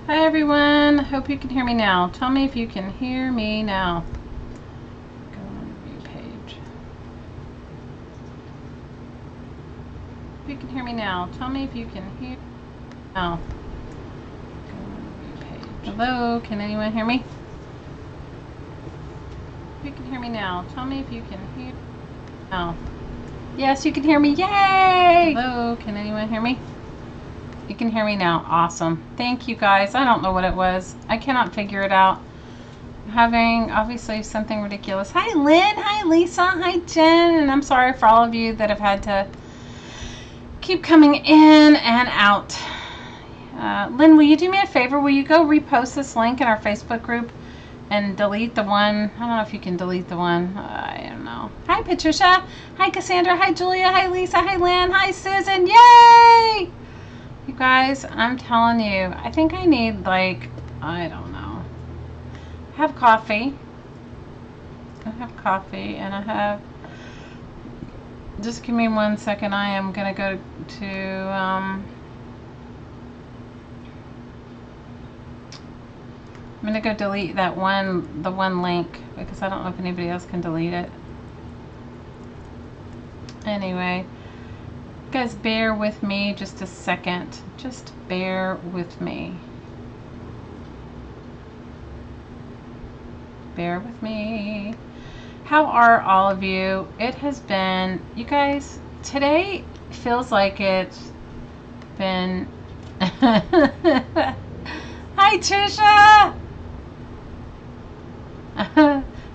Hi everyone, hope you can hear me now. Tell me if you can hear me now. Go on the view page. If you can hear me now, tell me if you can hear now. Go on the view page. Hello, can anyone hear me? If you can hear me now, tell me if you can hear now. Yes, you can hear me. Yay! Hello, can anyone hear me? You can hear me now. Awesome. Thank you guys. I don't know what it was. I cannot figure it out. I'm having obviously something ridiculous. Hi Lynn. Hi Lisa. Hi Jen. And I'm sorry for all of you that have had to keep coming in and out. Lynn, will you do me a favor? Will you go repost this link in our Facebook group and delete the one? I don't know if you can delete the one. I don't know. Hi Patricia. Hi Cassandra. Hi Julia. Hi Lisa. Hi Lynn. Hi Susan. Yay! You guys, I'm telling you, I think I need, like, I don't know. I have coffee. And I have, just give me 1 second. I am going to go to, I'm going to go delete that the one link, because I don't know if anybody else can delete it. Anyway. Guys, bear with me just a second. Just bear with me. Bear with me. How are all of you? It has been, you guys, today feels like it's been Hi Trisha.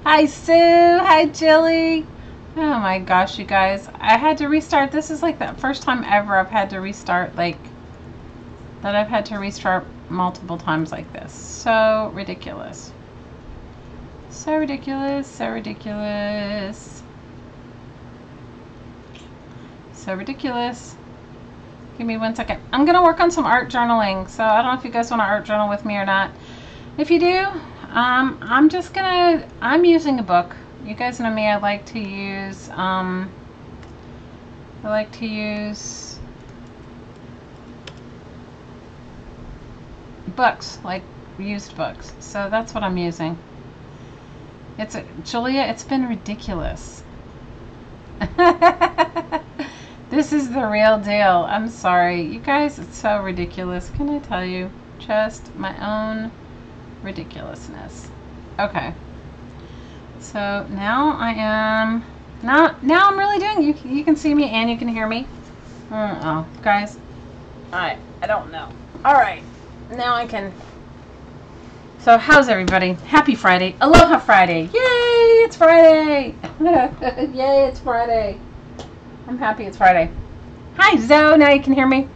Hi Sue. Hi Jilly. Oh my gosh, you guys. I had to restart. This is like the first time ever I've had to restart, like, that I've had to restart multiple times like this. So ridiculous. So ridiculous. So ridiculous. So ridiculous. Give me 1 second. I'm going to work on some art journaling. So I don't know if you guys want to art journal with me or not. If you do, I'm using a book. You guys know me, I like to use books, like used books. So that's what I'm using. Julia, it's been ridiculous. This is the real deal. I'm sorry. You guys, it's so ridiculous. Can I tell you? Just my own ridiculousness. Okay. So now I'm really doing, you can see me and you can hear me. Oh, guys, I don't know. All right, now I can. So how's everybody? Happy Friday. Aloha Friday. Yay, it's Friday. Yay, it's Friday. I'm happy it's Friday. Hi Zoe, now you can hear me.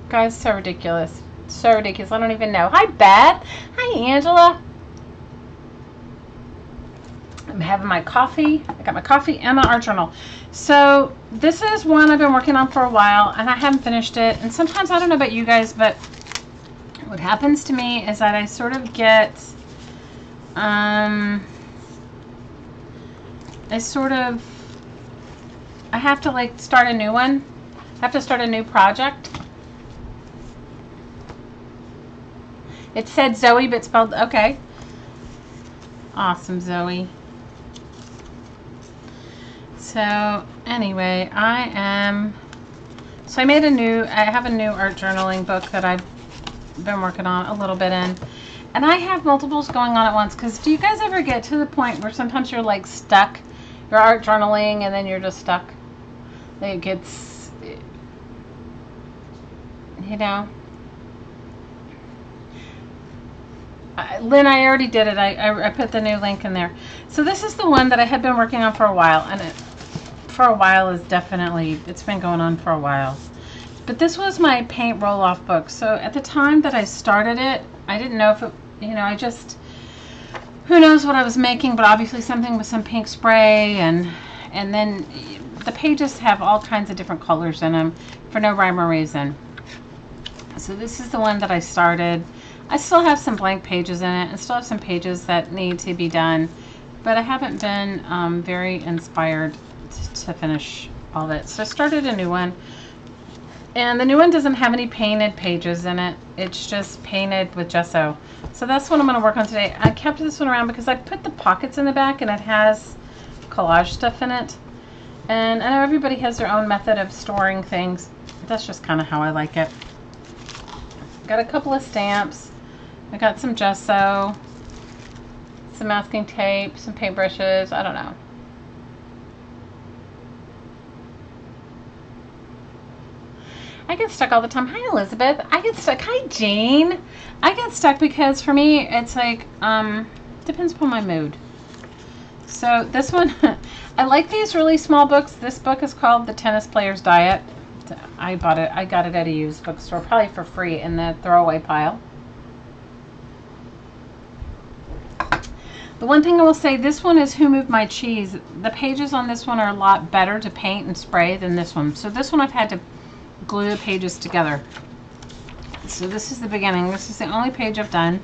Guys, so ridiculous. So ridiculous. I don't even know. Hi Beth. Hi Angela. I'm having my coffee. I got my coffee and my art journal. So this is one I've been working on for a while and I haven't finished it. And sometimes, I don't know about you guys, but what happens to me is that I sort of get, I have to like start a new one. I have to start a new project. It said Zoe, but spelled, okay. Awesome, Zoe. So anyway, I have a new art journaling book that I've been working on a little bit in, and I have multiples going on at once, because do you guys ever get to the point where sometimes you're like stuck, you're art journaling and then you're just stuck? It gets, you know. Lynn, I already did it. I put the new link in there. So this is the one that I had been working on for a while, and it's been going on for a while. But this was my paint roll-off book. So at the time that I started it, I didn't know if it, who knows what I was making, but obviously something with some pink spray, and then the pages have all kinds of different colors in them for no rhyme or reason. So this is the one that I started. I still have some blank pages in it, and still have some pages that need to be done, but I haven't been very inspired to finish all of it. So I started a new one, And the new one doesn't have any painted pages in it. It's just painted with gesso. So that's what I'm going to work on today. I kept this one around because I put the pockets in the back and it has collage stuff in it. And I know everybody has their own method of storing things. That's just kind of how I like it. Got a couple of stamps. I got some gesso, some masking tape, some paintbrushes. I don't know. I get stuck all the time. Hi, Elizabeth. I get stuck. Hi, Jane. I get stuck because for me, it's like, depends upon my mood. So this one, I like these really small books. This book is called The Tennis Player's Diet. I bought it. I got it at a used bookstore, probably for free in the throwaway pile. The one thing I will say, this one is Who Moved My Cheese. The pages on this one are a lot better to paint and spray than this one. So this one I've had to glue the pages together. So this is the beginning. This is the only page I've done.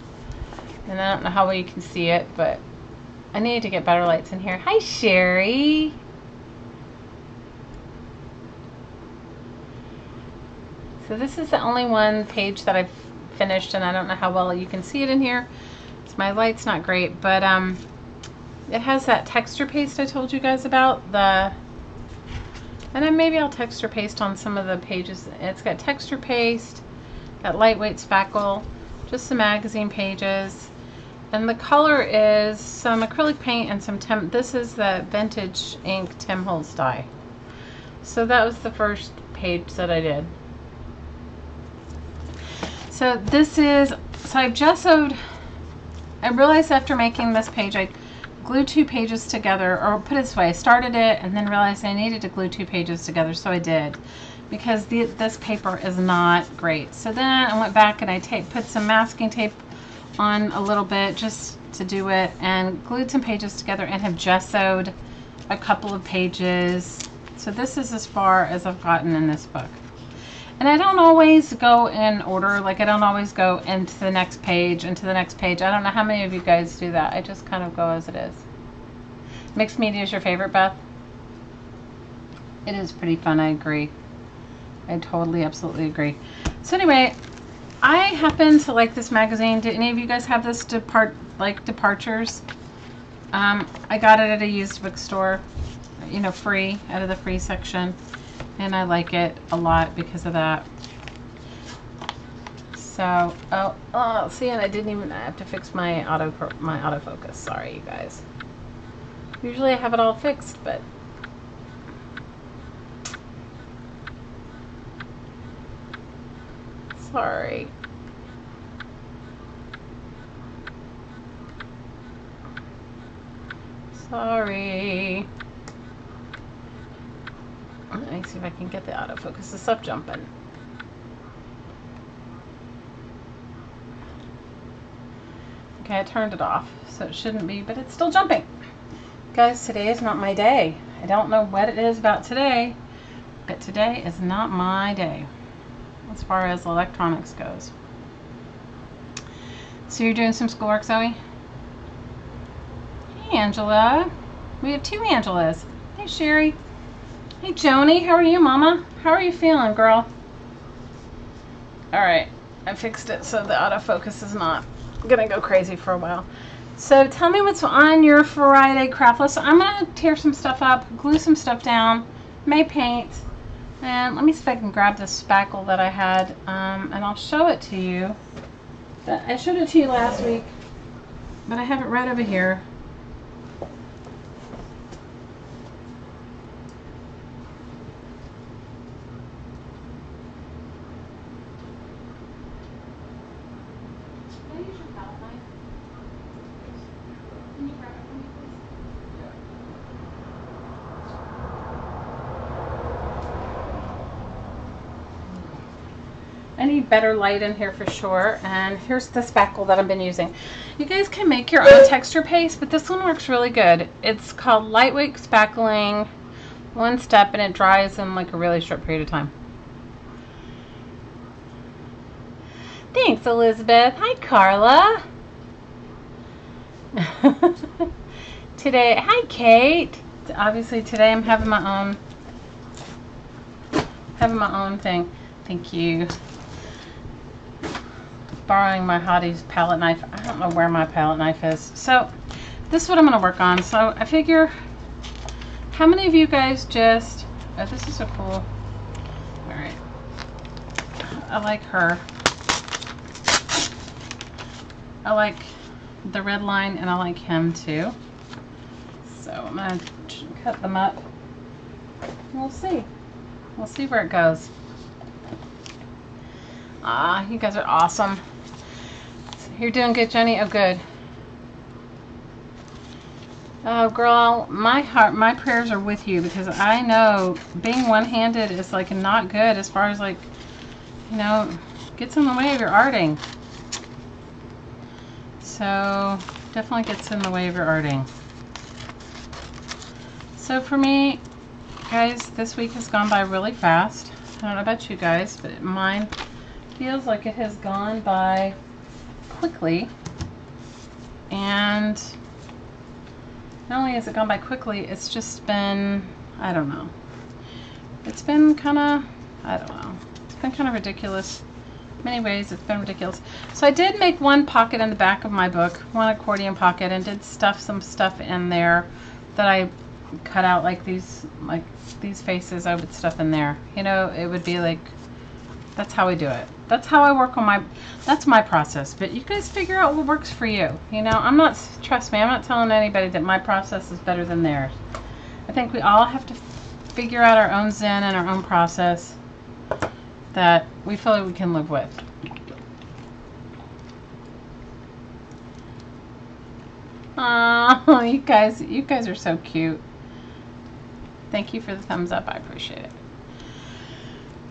And I don't know how well you can see it, but I need to get better lights in here. Hi, Sherry. So this is the only one page that I've finished, and I don't know how well you can see it in here. My light's not great, but it has that texture paste I told you guys about. And then maybe I'll texture paste on some of the pages. It's got texture paste, that lightweight spackle, just some magazine pages, and the color is some acrylic paint and some this is the vintage ink Tim Holtz dye. So that was the first page that I did. So this is, so I've gessoed. I realized after making this page, I glued 2 pages together, or put it this way, I started it and then realized I needed to glue 2 pages together, so I did, because this paper is not great. So then I went back and I put some masking tape on a little bit just to do it, and glued some pages together and have gessoed a couple of pages. So this is as far as I've gotten in this book. And I don't always go in order, like I don't always go into the next page, into the next page. I don't know how many of you guys do that. I just kind of go as it is. Mixed media is your favorite, Beth? It is pretty fun, I agree. I totally, absolutely agree. So anyway, I happen to like this magazine. Did any of you guys have this Departures? I got it at a used bookstore, you know, free, out of the free section. And I like it a lot because of that. So, see, and I have to fix my autofocus. Sorry, you guys. Usually I have it all fixed, but sorry. Sorry. Let me see if I can get the autofocus to stop jumping. Okay, I turned it off, so it shouldn't be, but it's still jumping. Guys, today is not my day. I don't know what it is about today, but today is not my day as far as electronics goes. So you're doing some schoolwork, Zoe? Hey, Angela. We have 2 Angelas. Hey, Sherry. Hey, Joni, how are you, Mama? How are you feeling, girl? Alright, I fixed it so the autofocus is not gonna go crazy for a while. So tell me what's on your Friday craft list. So I'm gonna tear some stuff up, glue some stuff down, may paint, and let me see if I can grab this spackle that I had, and I'll show it to you. I showed it to you last week, but I have it right over here. I need better light in here for sure. And here's the spackle that I've been using. You guys can make your own texture paste, but this one works really good. It's called lightweight spackling, 1 step, and it dries in like a really short period of time. Thanks, Elizabeth. Hi, Carla. Today, hi, Kate. Obviously today I'm having my own thing. Thank you. Borrowing my Hottie's palette knife. I don't know where my palette knife is. So this is what I'm going to work on. So I figure, how many of you guys just, oh, this is so cool. All right. I like her. I like the red line, and I like him too. So I'm going to cut them up. We'll see. We'll see where it goes. Ah, you guys are awesome. You're doing good, Jenny? Oh, good. Oh, girl, my heart, my prayers are with you, because I know being one-handed is like not good as far as like, you know, gets in the way of your arting. So definitely gets in the way of your arting. So for me, guys, this week has gone by really fast. I don't know about you guys, but mine feels like it has gone by quickly. And not only has it gone by quickly, it's just been, I don't know. It's been kind of, I don't know. It's been kind of ridiculous. In many ways, it's been ridiculous. So I did make one pocket in the back of my book, one accordion pocket, and did stuff some stuff in there that I cut out, like these faces I would stuff in there. You know, it would be like, that's how I do it. That's how I work on my, that's my process. But you guys figure out what works for you. You know, I'm not, trust me, I'm not telling anybody that my process is better than theirs. I think we all have to figure out our own zen and our own process that we feel like we can live with. Oh, you guys are so cute. Thank you for the thumbs up. I appreciate it.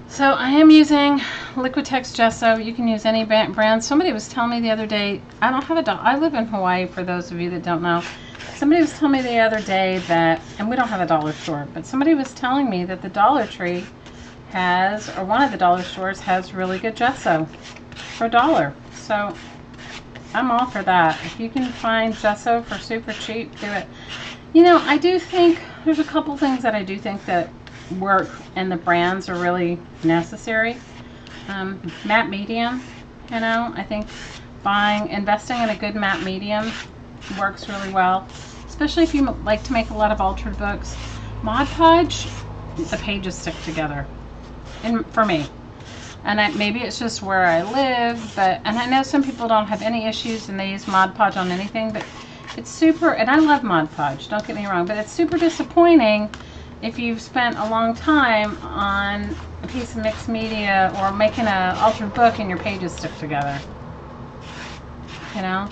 So I am using Liquitex gesso. You can use any brand. Somebody was telling me the other day, I don't have a dollar. I live in Hawaii, for those of you that don't know. Somebody was telling me the other day that, and we don't have a dollar store, but somebody was telling me that the Dollar Tree has, or one of the dollar stores has really good gesso for $1. So I'm all for that. If you can find gesso for super cheap, do it. You know, I do think there's a couple things that I do think that work, and the brands are really necessary. Matte medium, you know, I think investing in a good matte medium works really well, especially if you like to make a lot of altered books. Mod Podge, the pages stick together, and for me, and maybe it's just where I live, but, and I know some people don't have any issues and they use Mod Podge on anything, but it's super, and I love Mod Podge, don't get me wrong, but it's super disappointing if you've spent a long time on a piece of mixed media or making an altered book and your pages stick together. You know?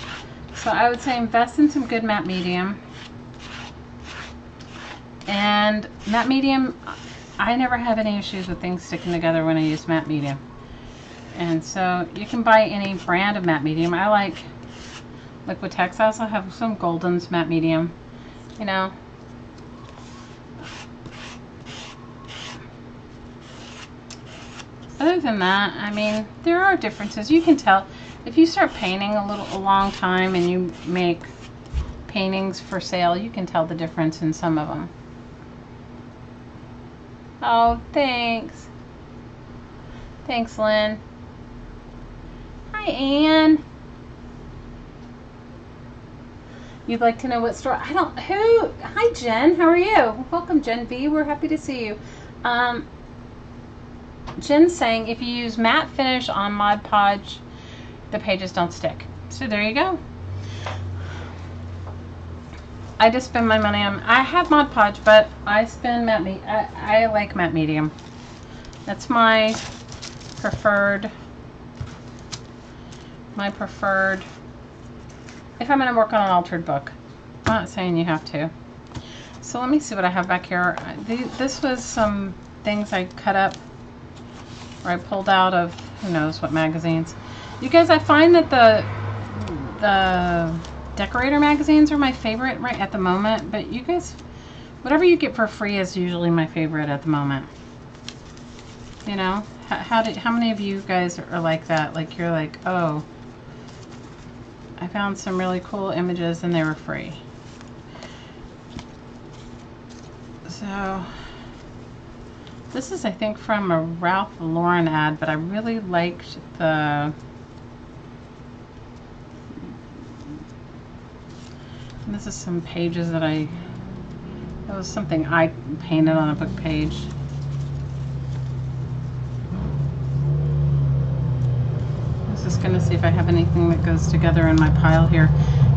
So I would say invest in some good matte medium. And matte medium, I never have any issues with things sticking together when I use matte medium. And so you can buy any brand of matte medium. I like Liquitex. I also have some Golden's matte medium. You know? Other than that, I mean, there are differences. You can tell if you start painting a long time and you make paintings for sale, you can tell the difference in some of them. Oh, thanks. Thanks, Lynn. Hi, Anne. You'd like to know what store? Hi, Jen. How are you? Welcome, Jen V. We're happy to see you. Jen's saying if you use matte finish on Mod Podge, the pages don't stick. So there you go. I just spend my money on, I have Mod Podge, but I spend matte medium. I like matte medium. That's my preferred, if I'm going to work on an altered book. I'm not saying you have to. So let me see what I have back here. This was some things I cut up, or I pulled out of who knows what magazines. You guys, I find that the decorator magazines are my favorite right at the moment, but you guys, whatever you get for free is usually my favorite at the moment. You know, how many of you guys are like that? Like you're like, oh, I found some really cool images and they were free. So This is, I think, from a Ralph Lauren ad, but I really liked the... This is some pages that that was something I painted on a book page. I was just gonna see if I have anything that goes together in my pile here.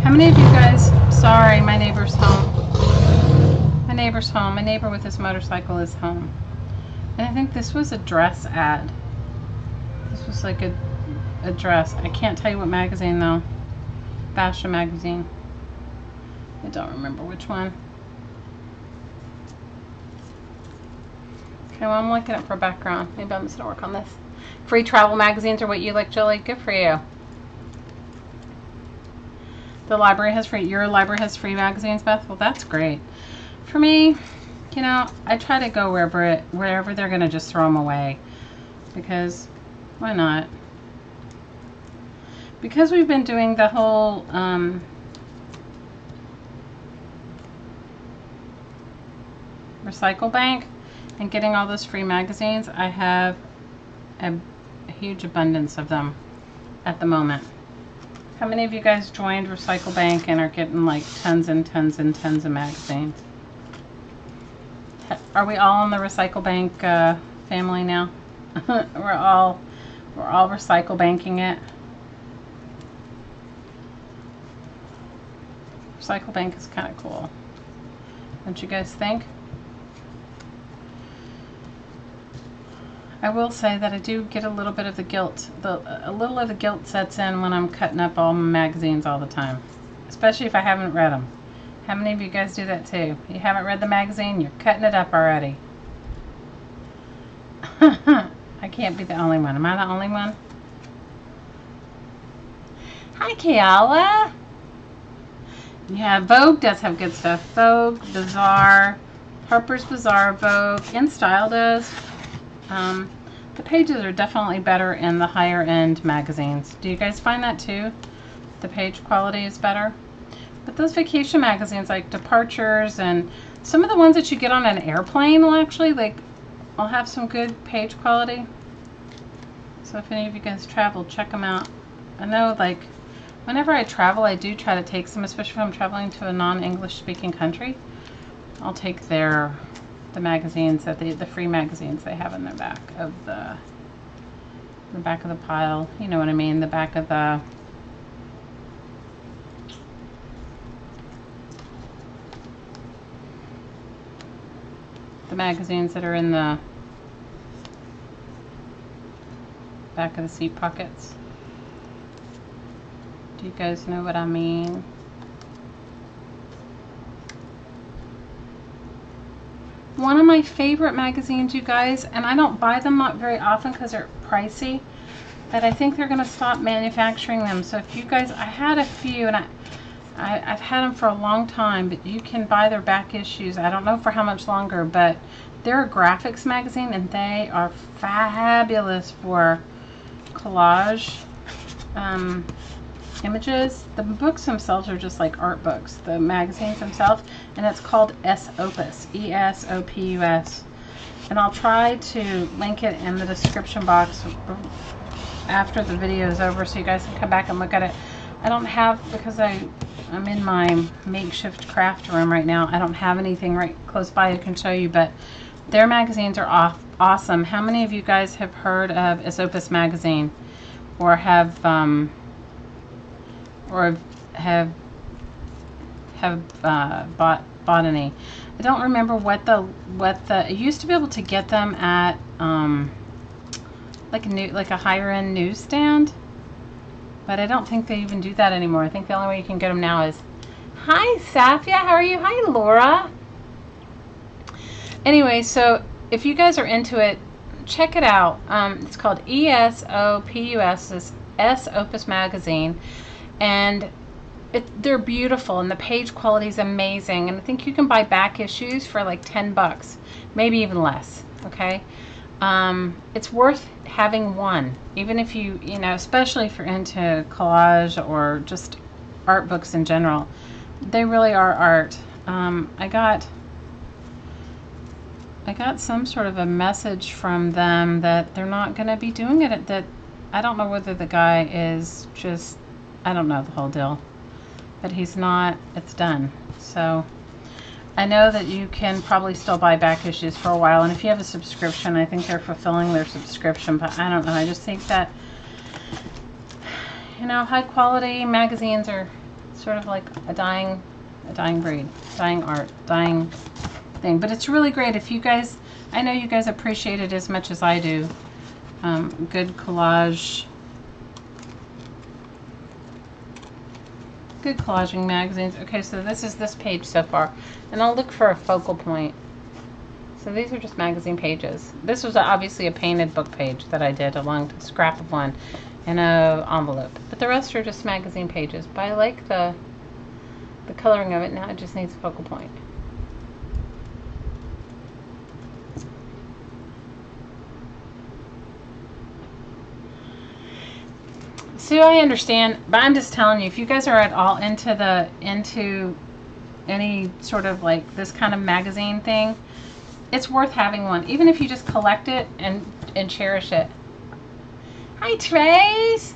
How many of you guys, sorry, my neighbor's home. My neighbor's home. My neighbor with his motorcycle is home. And I think this was a dress ad. This was like a dress. I can't tell you what magazine though. Fashion magazine. I don't remember which one. Okay, well, I'm looking up for a background. Maybe I'm just gonna work on this. Free travel magazines are what you like, Julie. Good for you. The library has free. Your library has free magazines, Beth. Well, that's great. For me, you know, I try to go wherever they're gonna just throw them away, because why not? Because we've been doing the whole recycle bank and getting all those free magazines, I have a huge abundance of them at the moment. How many of you guys joined Recycle Bank and are getting like tons and tons and tons of magazines? Are we all in the Recycle Bank family now? we're all Recycle Banking it. Recycle Bank is kind of cool. Don't you guys think? I will say that I do get a little bit of the guilt. A little of the guilt sets in when I'm cutting up all my magazines all the time, especially if I haven't read them. How many of you guys do that too? You haven't read the magazine, you're cutting it up already. I can't be the only one. Am I the only one? Hi, Kiala. Yeah, Vogue does have good stuff. Vogue, Bazaar, Harper's Bazaar, Vogue, InStyle does. The pages are definitely better in the higher end magazines. Do you guys find that too? The page quality is better? But those vacation magazines like Departures and some of the ones that you get on an airplane will actually I'll have some good page quality. So if any of you guys travel, check them out. I know whenever I travel, I do try to take some, especially if I'm traveling to a non-English speaking country. I'll take the magazines that the free magazines they have in the back of the pile. You know what I mean? The back of the magazines that are in the back of the seat pockets. Do you guys know what I mean? One of my favorite magazines, you guys, and I don't buy them not very often because they're pricey, but I think they're going to stop manufacturing them. So if you guys, I had a few, and I've had them for a long time, but you can buy their back issues. I don't know for how much longer, but they're a graphics magazine, and they are fabulous for collage images. The books themselves are just like art books, the magazines themselves, and it's called S-Opus, E-S-O-P-U-S. And I'll try to link it in the description box after the video is over so you guys can come back and look at it. I don't have, because I'm in my makeshift craft room right now, I don't have anything right close by I can show you, but their magazines are awesome. How many of you guys have heard of S-Opus magazine, or have bought any? I don't remember what the I used to be able to get them at like a higher end newsstand, but I don't think they even do that anymore. I think the only way you can get them now is, hi Safia, how are you? Hi Laura. Anyway, so if you guys are into it, check it out. It's called E-S-O-P-U-S, this S-Opus magazine, and they're beautiful, and the page quality is amazing, and I think you can buy back issues for like $10, maybe even less. Okay, it's worth having one, even if you know, especially if you're into collage or just art books in general. They really are art. I got I got some sort of a message from them that they're not going to be doing it. That I don't know whether the guy is just, I don't know the whole deal, but he's not, it's done. So I know that you can probably still buy back issues for a while, and if you have a subscription, I think they're fulfilling their subscription, but I don't know. I just think that, you know, high quality magazines are sort of like a dying breed, dying art, dying thing. But it's really great if you guys, I know you guys appreciate it as much as I do. Good collage, good collaging magazines. Okay, so this is this page so far, and I'll look for a focal point. So these are just magazine pages. This was obviously a painted book page that I did along a scrap of one in a envelope, but the rest are just magazine pages. But I like the coloring of it. Now it just needs a focal point. So I understand, but I'm just telling you, if you guys are at all into any sort of like this kind of magazine thing, it's worth having one, even if you just collect it and cherish it. Hi Trace,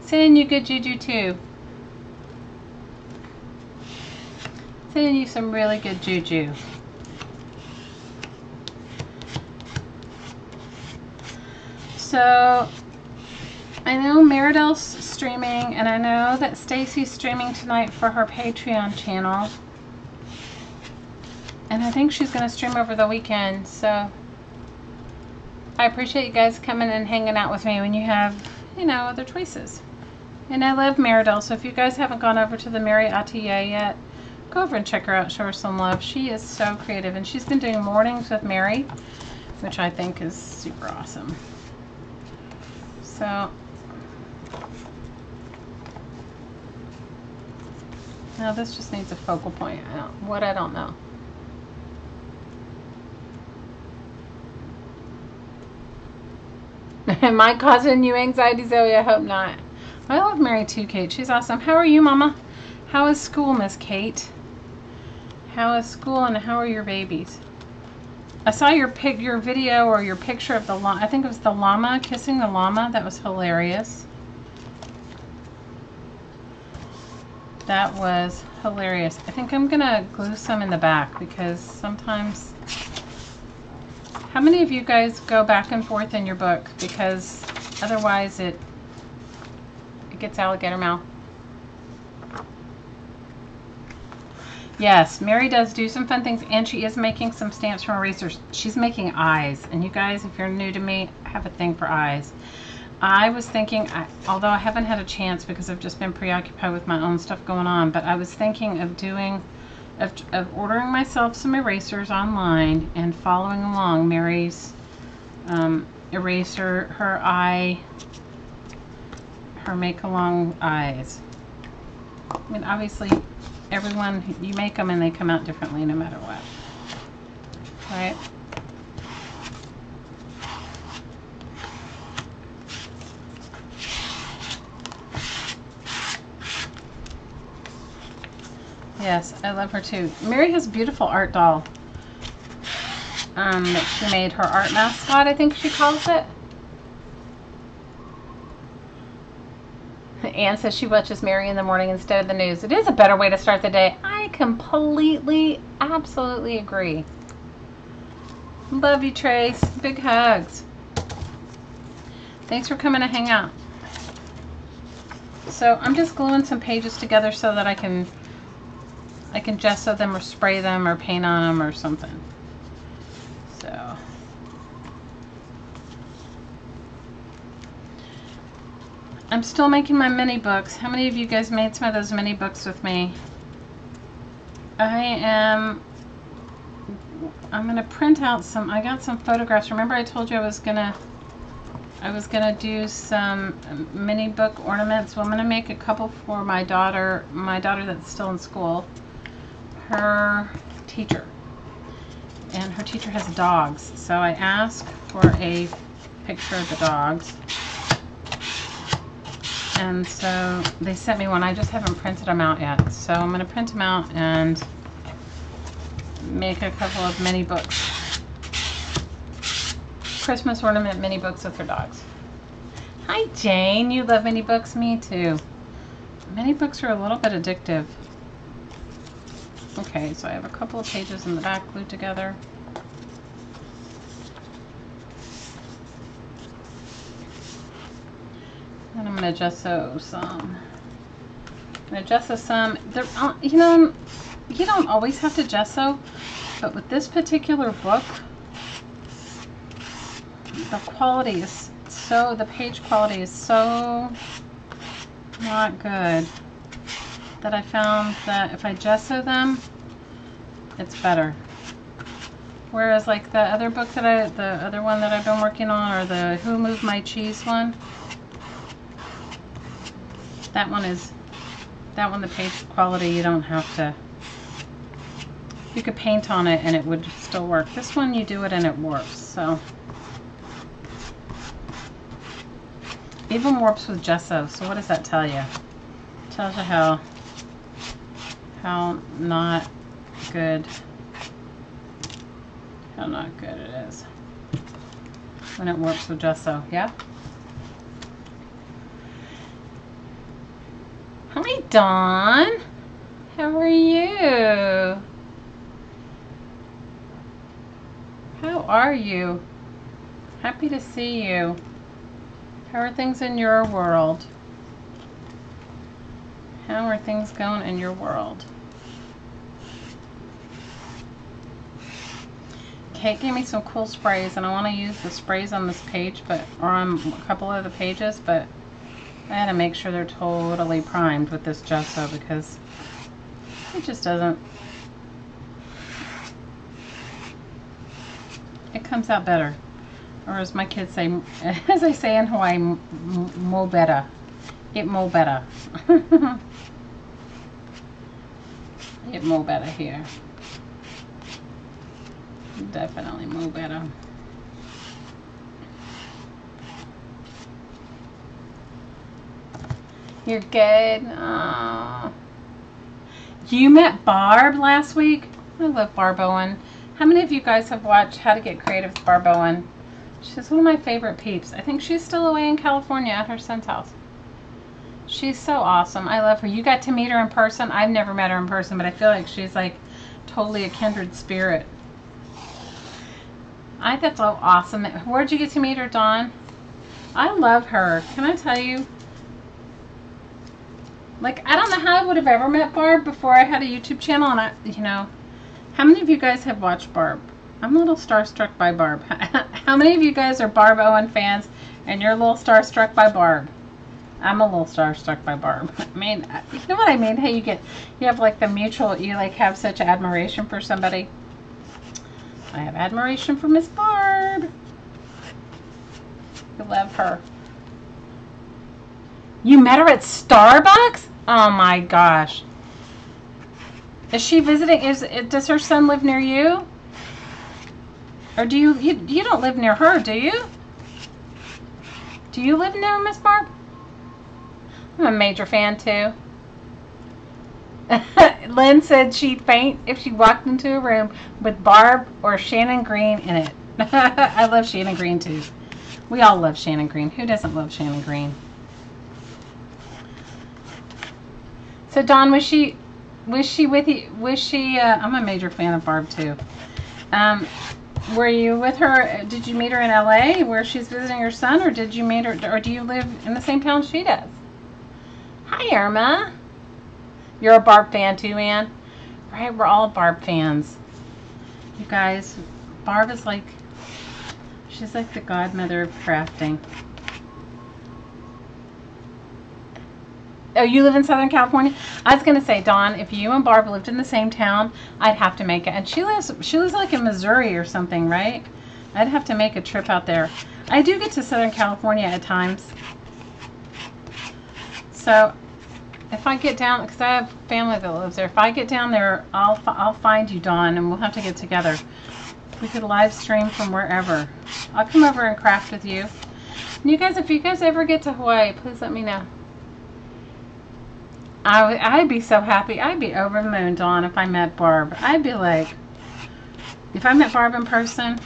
sending you good juju too. Sending you some really good juju. So I know Meridell's streaming, and I know that Stacy's streaming tonight for her Patreon channel. And I think she's going to stream over the weekend, so I appreciate you guys coming and hanging out with me when you have, you know, other choices. And I love Meridell, so if you guys haven't gone over to the Mary Atelier yet, go over and check her out, show her some love. She is so creative, and she's been doing mornings with Mary, which I think is super awesome. So now this just needs a focal point. I don't know. Am I causing you anxiety, Zoe? I hope not. I love Mary too, Kate. She's awesome. How are you, Mama? How is school, Miss Kate? How is school and how are your babies? I saw your video or your picture of the llama. I think it was the llama, kissing the llama. That was hilarious. That was hilarious. I think I'm gonna glue some in the back because sometimes, how many of you guys go back and forth in your book? Because otherwise it gets alligator mouth. Yes, Mary does do some fun things, and she is making some stamps from erasers. She's making eyes, and you guys, if you're new to me, I have a thing for eyes. I was thinking, although I haven't had a chance because I've just been preoccupied with my own stuff going on, but I was thinking of doing, of ordering myself some erasers online and following along Mary's eraser, her make-along eyes. I mean, obviously, everyone, you make them and they come out differently no matter what, right? Yes, I love her too. Mary has a beautiful art doll that she made, her art mascot, I think she calls it. Anne says she watches Mary in the morning instead of the news. It is a better way to start the day. I completely, absolutely agree. Love you, Trace. Big hugs. Thanks for coming to hang out. So I'm just gluing some pages together so that I can gesso them or spray them or paint on them or something. So I'm still making my mini books. How many of you guys made some of those mini books with me? I'm gonna print out some. I got some photographs. Remember I told you I was gonna do some mini book ornaments. Well, I'm gonna make a couple for my daughter that's still in school. Her teacher, and her teacher has dogs, so I asked for a picture of the dogs, and so they sent me one. I just haven't printed them out yet, so I'm going to print them out and make a couple of mini books Christmas ornament mini books with her dogs. Hi, Jane. You love mini books? Me too. Mini books are a little bit addictive. Okay, so I have a couple of pages in the back glued together. And I'm going to gesso some. I'm going to gesso some. You know, you don't always have to gesso, but with this particular book, the quality is so, the page quality is so not good that I found that if I gesso them, it's better. Whereas like the other book that the other one that I've been working on, or the Who Moved My Cheese one, that one, the page quality, you don't have to, you could paint on it and it would still work. This one, you do it and it warps, so. Even warps with gesso, so what does that tell you? It tells you how not good it is when it warps with gesso. Yeah? Hi, Dawn. How are you? How are you? Happy to see you. How are things in your world? How are things going in your world? Kate gave me some cool sprays, and I want to use the sprays on this page, or on a couple of the pages, but I had to make sure they're totally primed with this gesso because it just doesn't. It comes out better. Or as my kids say, as I say in Hawaii, mo better. It mo better. It mo better here. Definitely mo better. You're good. Aww. You met Barb last week? I love Barb Owen. How many of you guys have watched How to Get Creative with Barb Owen? She's one of my favorite peeps. I think she's still away in California at her son's house. She's so awesome. I love her. You got to meet her in person. I've never met her in person, but I feel like she's like totally a kindred spirit. I think that's so awesome. Where'd you get to meet her, Dawn? I love her. Can I tell you? Like, I don't know how I would have ever met Barb before I had a YouTube channel, and you know, how many of you guys have watched Barb? I'm a little starstruck by Barb. How many of you guys are Barb Owen fans and you're a little starstruck by Barb? I'm a little starstruck by Barb. I mean, you know what I mean? Hey, you have like the mutual, you like have such admiration for somebody. I have admiration for Miss Barb. I love her. You met her at Starbucks? Oh my gosh. Is she visiting? Does her son live near you? Or do you don't live near her, do you? Do you live near Miss Barb? I'm a major fan too. Lynn said she'd faint if she walked into a room with Barb or Shannon Green in it. I love Shannon Green too. We all love Shannon Green. Who doesn't love Shannon Green? So Dawn, was she with you? Was she? I'm a major fan of Barb too. Were you with her? Did you meet her in LA where she's visiting her son, or did you meet her, or do you live in the same town she does? Hi, Irma. You're a Barb fan too, Ann? Right, we're all Barb fans. You guys, Barb is like, she's like the godmother of crafting. Oh, you live in Southern California? I was going to say, Dawn, if you and Barb lived in the same town, I'd have to make it. And she lives like in Missouri or something, right? I'd have to make a trip out there. I do get to Southern California at times. So if I get down, because I have family that lives there, if I get down there, I'll find you, Dawn, and we'll have to get together. We could live stream from wherever. I'll come over and craft with you. And you guys, if you guys ever get to Hawaii, please let me know. I'd be so happy. I'd be over the moon, Dawn, if I met Barb. I'd be like, if I met Barb in person,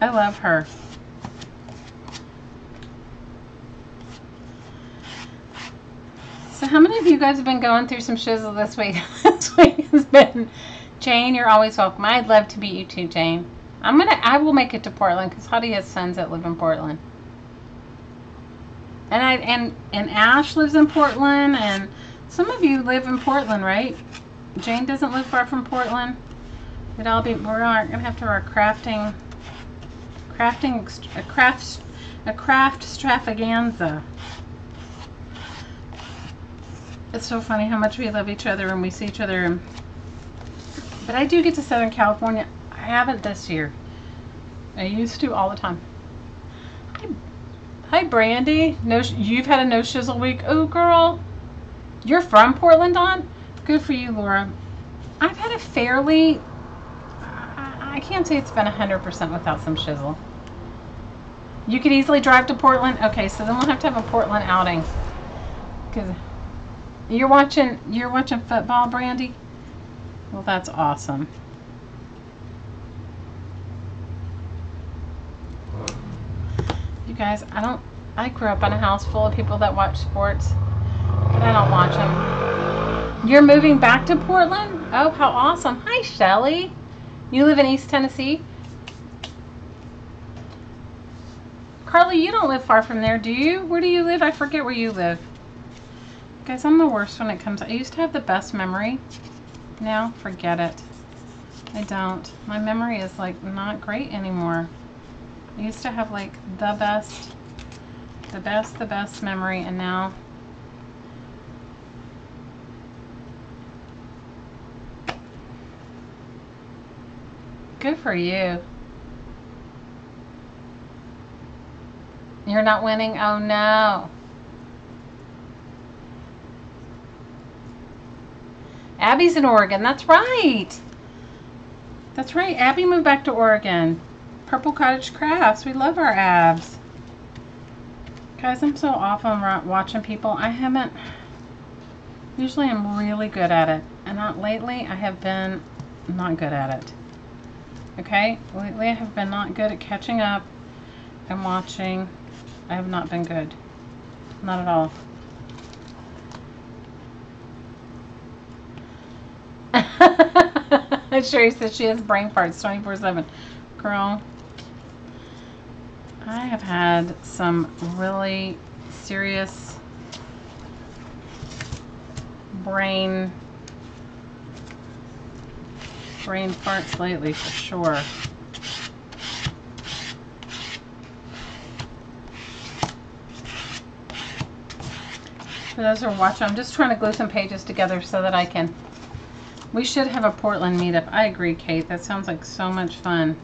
I love her. So how many of you guys have been going through some shizzle this week? This week has been, Jane, you're always welcome. I'd love to meet you too, Jane. I will make it to Portland because Hottie has sons that live in Portland. And Ash lives in Portland, and some of you live in Portland, right? Jane doesn't live far from Portland. We're gonna have to have a craft extravaganza. It's so funny how much we love each other and we see each other. But I do get to Southern California. I haven't this year. I used to all the time. Hi, Brandy. No, you've had a no shizzle week. Oh, girl. You're from Portland, Dawn? Good for you, Laura. I've had a fairly... I can't say it's been 100% without some shizzle. You could easily drive to Portland? Okay, so then we'll have to have a Portland outing. Because you're watching football, Brandy? Well, that's awesome. You guys, I grew up in a house full of people that watch sports, but I don't watch them. You're moving back to Portland? Oh, how awesome. Hi, Shelly. You live in East Tennessee? Carly, you don't live far from there, do you? Where do you live? I forget where you live. Guys, I'm the worst when it comes... I used to have the best memory. Now, forget it. I don't. My memory is, like, not great anymore. I used to have, like, the best memory, and now... Good for you. You're not winning? Oh, no. Abby's in Oregon. That's right. That's right. Abby moved back to Oregon. Purple Cottage Crafts. We love our abs. Guys, I'm so off on watching people. I haven't... Usually I'm really good at it. And not lately, I have been not good at it. Okay? Lately, I have been not good at catching up and watching. I have not been good. Not at all. Sherry says she has brain farts 24/7. Girl, I have had some really serious brain farts lately, for sure. For those who are watching, I'm just trying to glue some pages together so that I can... We should have a Portland meetup. I agree, Kate. That sounds like so much fun.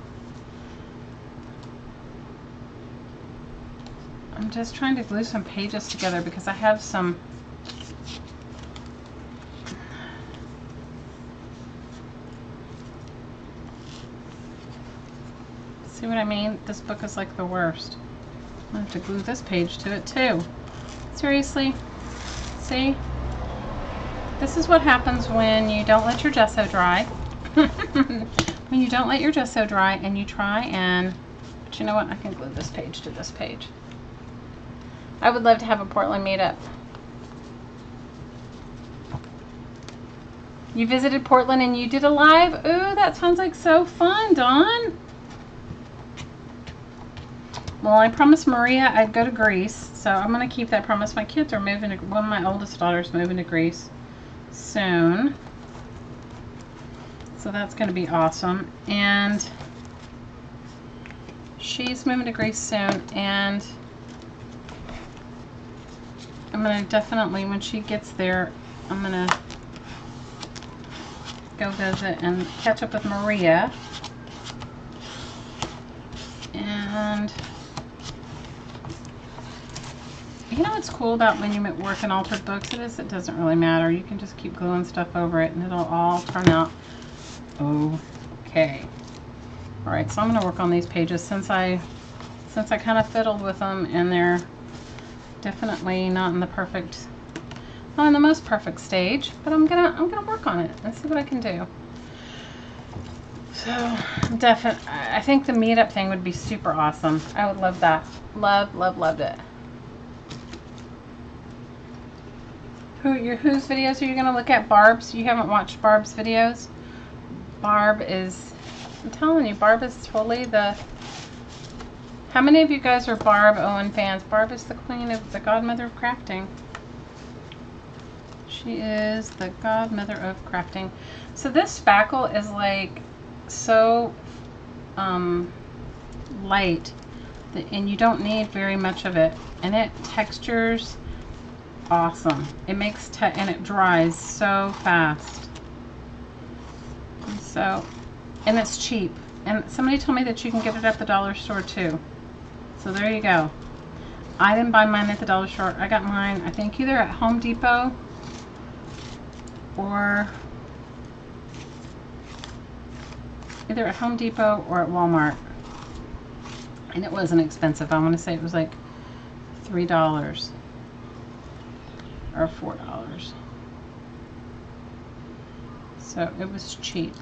I'm just trying to glue some pages together because I have some... See what I mean? This book is like the worst. I have to glue this page to it too. Seriously? See? This is what happens when you don't let your gesso dry. When you don't let your gesso dry and you try and... But you know what? I can glue this page to this page. I would love to have a Portland meetup. You visited Portland and you did a live? Ooh, that sounds like so fun, Dawn. Well, I promised Maria I'd go to Greece, so I'm going to keep that promise. My kids are moving to... One of my oldest daughters moving to Greece soon, so that's going to be awesome. And she's moving to Greece soon, and I'm going to definitely, when she gets there, I'm going to go visit and catch up with Maria. And you know what's cool about when you work in altered books? It doesn't really matter. You can just keep gluing stuff over it and it'll all turn out okay. Alright, so I'm going to work on these pages since I kind of fiddled with them, and they're definitely not in the most perfect stage, but I'm gonna work on it and see what I can do. So definitely, I think the meetup thing would be super awesome. I would love that. Loved it. Whose videos are you going to look at? Barb's? You haven't watched Barb's videos? Barb is, I'm telling you, Barb is totally the, how many of you guys are Barb Owen fans? Barb is the queen of the godmother of crafting. She is the godmother of crafting. So this spackle is like so light, and you don't need very much of it, and it textures awesome. It makes and it dries so fast. And it's cheap. And somebody told me that you can get it at the dollar store too. So there you go. I didn't buy mine at the dollar store. I got mine, I think, either at Home Depot or at Walmart. And it wasn't expensive. I want to say it was like $3 or $4. So it was cheap.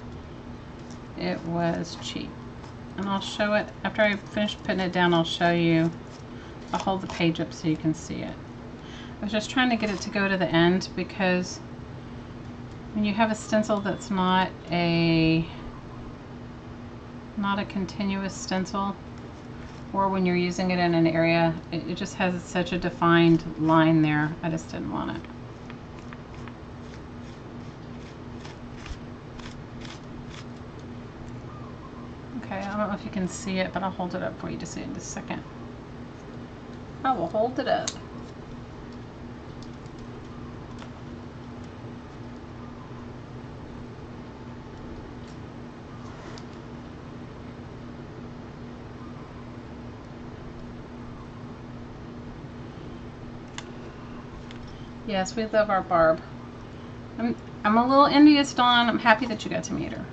It was cheap. And I'll show it after I finish putting it down. I'll show you. I'll hold the page up so you can see it. I was just trying to get it to go to the end, because when you have a stencil that's not a continuous stencil, or when you're using it in an area, it just has such a defined line there. I just didn't want it. Okay, I don't know if you can see it, but I'll hold it up for you to see it in just a second. I will hold it up. Yes, we love our Barb. I'm a little envious, Dawn. I'm happy that you got to meet her.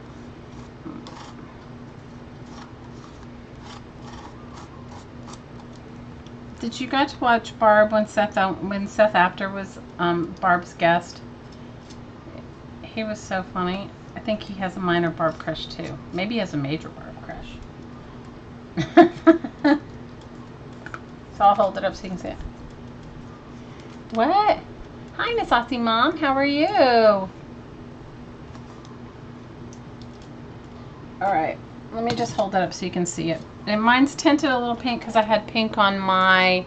Did you guys watch Barb when Seth After was Barb's guest? He was so funny. I think he has a minor Barb crush too. Maybe he has a major Barb crush. So I'll hold it up so you can see it. What? Hi, Miss Aussie Mom. How are you? All right. Let me just hold that up so you can see it. And mine's tinted a little pink because I had pink on my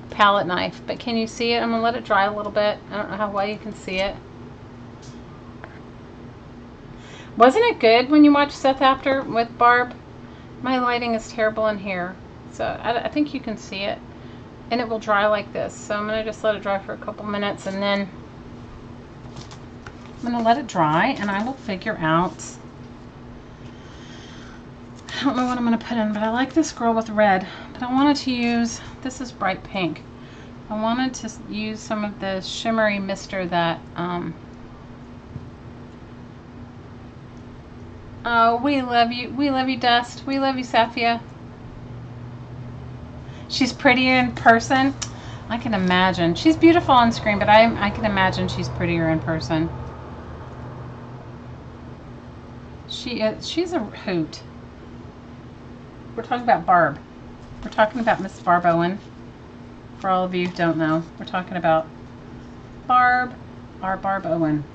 palette knife. But can you see it? I'm going to let it dry a little bit. I don't know how well you can see it. Wasn't it good when you watched Seth After with Barb? My lighting is terrible in here. So I think you can see it. And it will dry like this. So I'm going to just let it dry for a couple minutes. And then I'm going to let it dry. And I will figure out... I don't know what I'm going to put in, but I like this girl with red. But I wanted to use, this is bright pink. I wanted to use some of the shimmery mister that, oh, we love you. We love you, Dust. We love you, Safia. She's prettier in person. I can imagine. She's beautiful on screen, but I can imagine she's prettier in person. She's a hoot. We're talking about Barb. We're talking about Miss Barb Owen. For all of you who don't know, we're talking about Barb, our Barb Owen.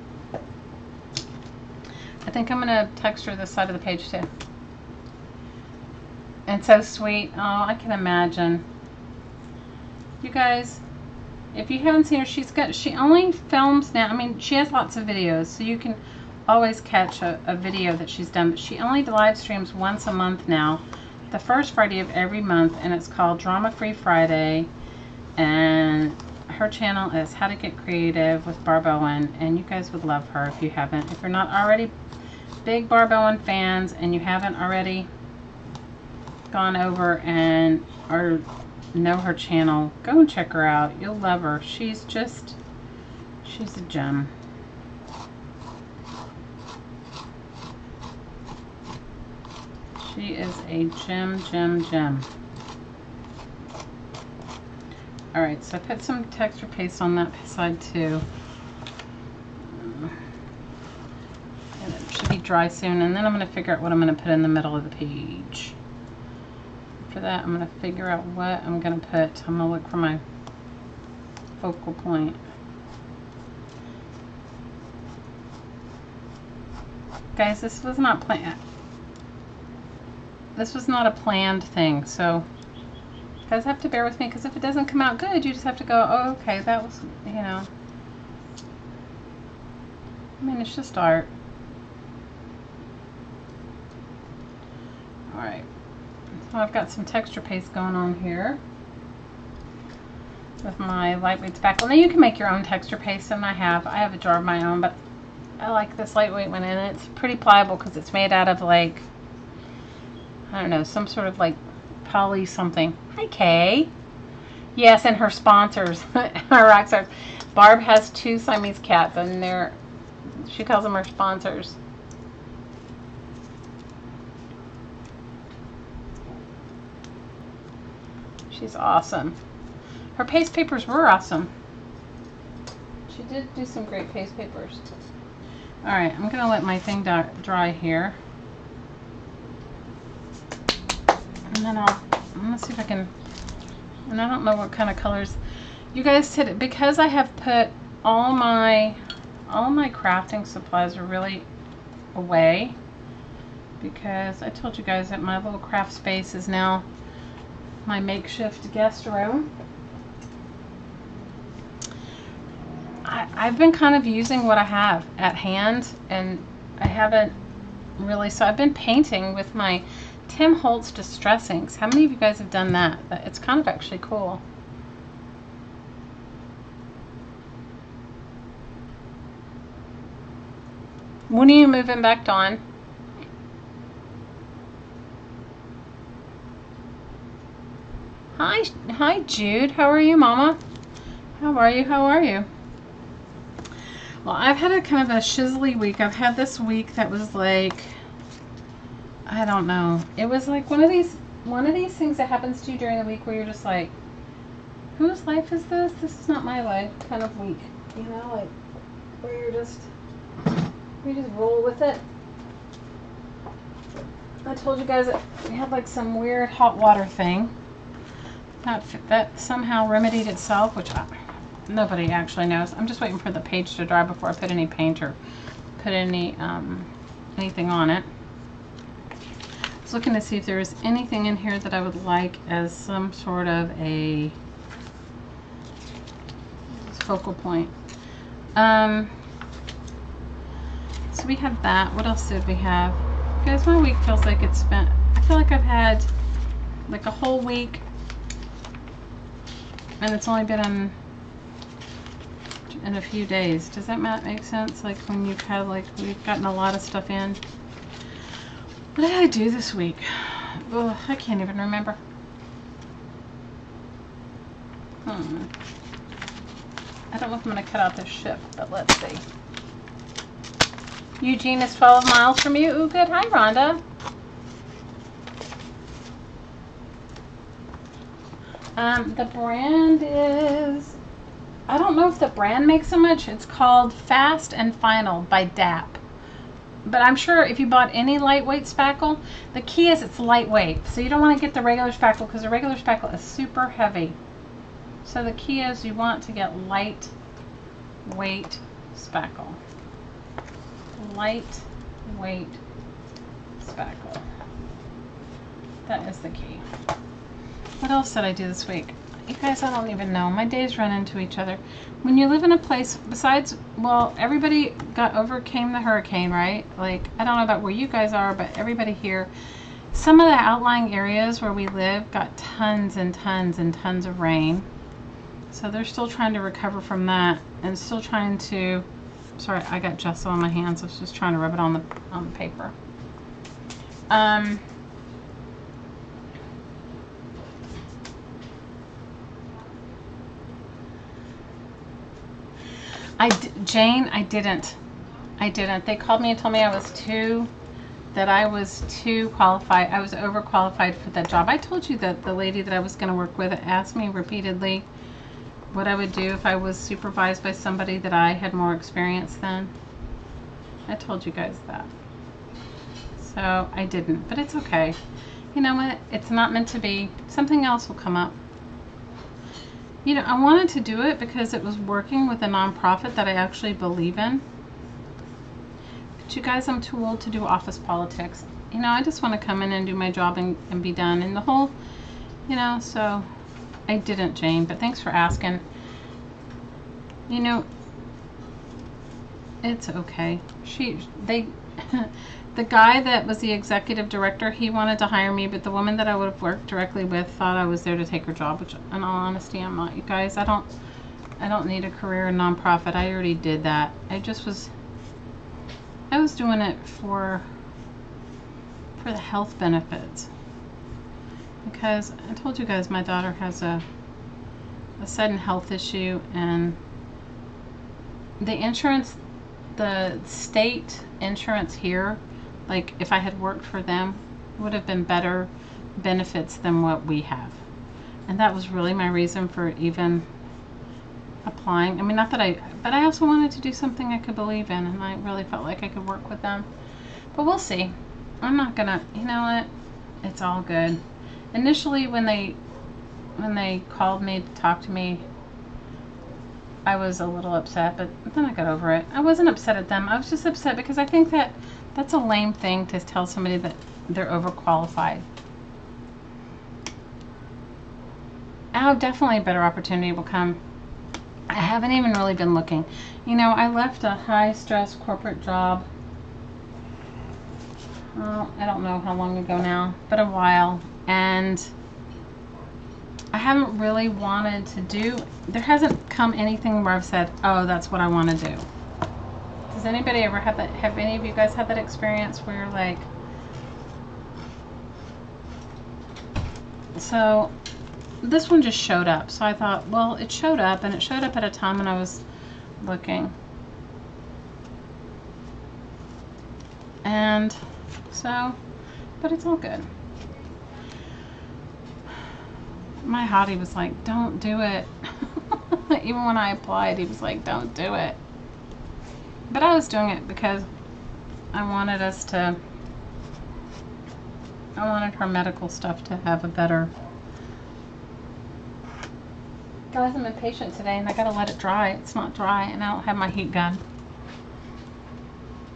I think I'm going to texture this side of the page too. And so sweet. Oh, I can imagine. You guys, if you haven't seen her, she only films now. I mean, she has lots of videos, so you can always catch a video that she's done. But she only live streams once a month now. The first Friday of every month, and it's called Drama Free Friday, and her channel is How to Get Creative with Barb Owen, and you guys would love her if you haven't. If you're not already big Barb Owen fans and you haven't already gone over and or know her channel, go and check her out. You'll love her. She's a gem. She is a gem. Alright, so I put some texture paste on that side too. And it should be dry soon, and then I'm going to figure out what I'm going to put in the middle of the page. For that, I'm going to figure out what I'm going to put. I'm going to look for my focal point. Guys, this was not planned. This was not a planned thing, so you guys have to bear with me, because if it doesn't come out good, you just have to go, oh, okay, that was, you know. I mean, it's just art. Alright. So I've got some texture paste going on here with my lightweight spackle. Now you can make your own texture paste, and I have a jar of my own, but I like this lightweight one, and it's pretty pliable because it's made out of, like, I don't know, some sort of like poly something. Hi, Kay. Yes, and her sponsors, our rock stars. Barb has 2 Siamese cats, and she calls them her sponsors. She's awesome. Her paste papers were awesome. She did do some great paste papers. Alright, I'm going to let my thing dry here. And then I'm going to see if I can, and I don't know what kind of colors. You guys said, because I have put all my crafting supplies are really away, because I told you guys that my little craft space is now my makeshift guest room. I've been kind of using what I have at hand, and I haven't really, so I've been painting with my Tim Holtz Distress Inks. How many of you guys have done that? It's kind of actually cool. When are you moving back, Dawn? Hi, Jude. How are you, Mama? How are you? How are you? Well, I've had a kind of a shizzly week. I've had this week that was like, I don't know. It was like one of these things that happens to you during the week where you're just like, whose life is this? This is not my life kind of week. You know, like where you just roll with it. I told you guys that we had like some weird hot water thing that somehow remedied itself, which nobody actually knows. I'm just waiting for the page to dry before I put any paint or put any anything on it. I was looking to see if there was anything in here that I would like as some sort of a focal point. So we have that. What else did we have? Guys, my week feels like it's spent, I feel like I've had like a whole week, and it's only been in a few days. Does that make sense? Like when you've had, like, we've gotten a lot of stuff in. What did I do this week? Oh, I can't even remember. I don't know if I'm going to cut out this ship, but let's see. Eugene is 12 miles from you. Ooh, good. Hi, Rhonda. The brand is, I don't know if the brand makes so much. It's called Fast and Final by DAP. But I'm sure if you bought any lightweight spackle, the key is it's lightweight. So you don't want to get the regular spackle because the regular spackle is super heavy. So the key is you want to get lightweight spackle. Lightweight spackle. That is the key. What else did I do this week? You guys, I don't even know. My days run into each other. When you live in a place, besides, well, everybody overcame the hurricane, right? Like, I don't know about where you guys are, but everybody here, some of the outlying areas where we live got tons and tons and tons of rain. So they're still trying to recover from that, and still trying to, sorry, I got gesso on my hands. I was just trying to rub it on the paper. Jane, I didn't. They called me and told me I was too qualified. I was overqualified for that job. I told you that the lady that I was going to work with asked me repeatedly what I would do if I was supervised by somebody that I had more experience than. I told you guys that. So I didn't, but it's okay. You know what? It's not meant to be. Something else will come up. You know, I wanted to do it because it was working with a nonprofit that I actually believe in. But you guys, I'm too old to do office politics. You know, I just want to come in and do my job and be done. And the whole, you know, so I didn't, Jane, but thanks for asking. You know, it's okay. The guy that was the executive director, he wanted to hire me, but the woman that I would have worked directly with thought I was there to take her job, which in all honesty I'm not. You guys, I don't need a career in nonprofit. I already did that. I was doing it for the health benefits. Because I told you guys my daughter has a sudden health issue, and the insurance, the state insurance here, like if I had worked for them, would have been better benefits than what we have. And that was really my reason for even applying. I mean, not that but I also wanted to do something I could believe in, and I really felt like I could work with them. But we'll see. I'm not gonna, you know what? It's all good. Initially, when they called me to talk to me, I was a little upset, but then I got over it. I wasn't upset at them. I was just upset because I think that that's a lame thing to tell somebody that they're overqualified. Oh, definitely a better opportunity will come. I haven't even really been looking. You know, I left a high-stress corporate job. Well, I don't know how long ago now, but a while. And I haven't really wanted to do, there hasn't come anything where I've said, oh, that's what I want to do. Does anybody ever have that? Have any of you guys had that experience where you're like, so this one just showed up. So I thought, well, it showed up, and it showed up at a time when I was looking. And so, but it's all good. My hottie was like, don't do it. Even when I applied, he was like, don't do it. But I was doing it because I wanted her medical stuff to have a better. Guys, I'm impatient today, and I gotta let it dry. It's not dry, and I don't have my heat gun.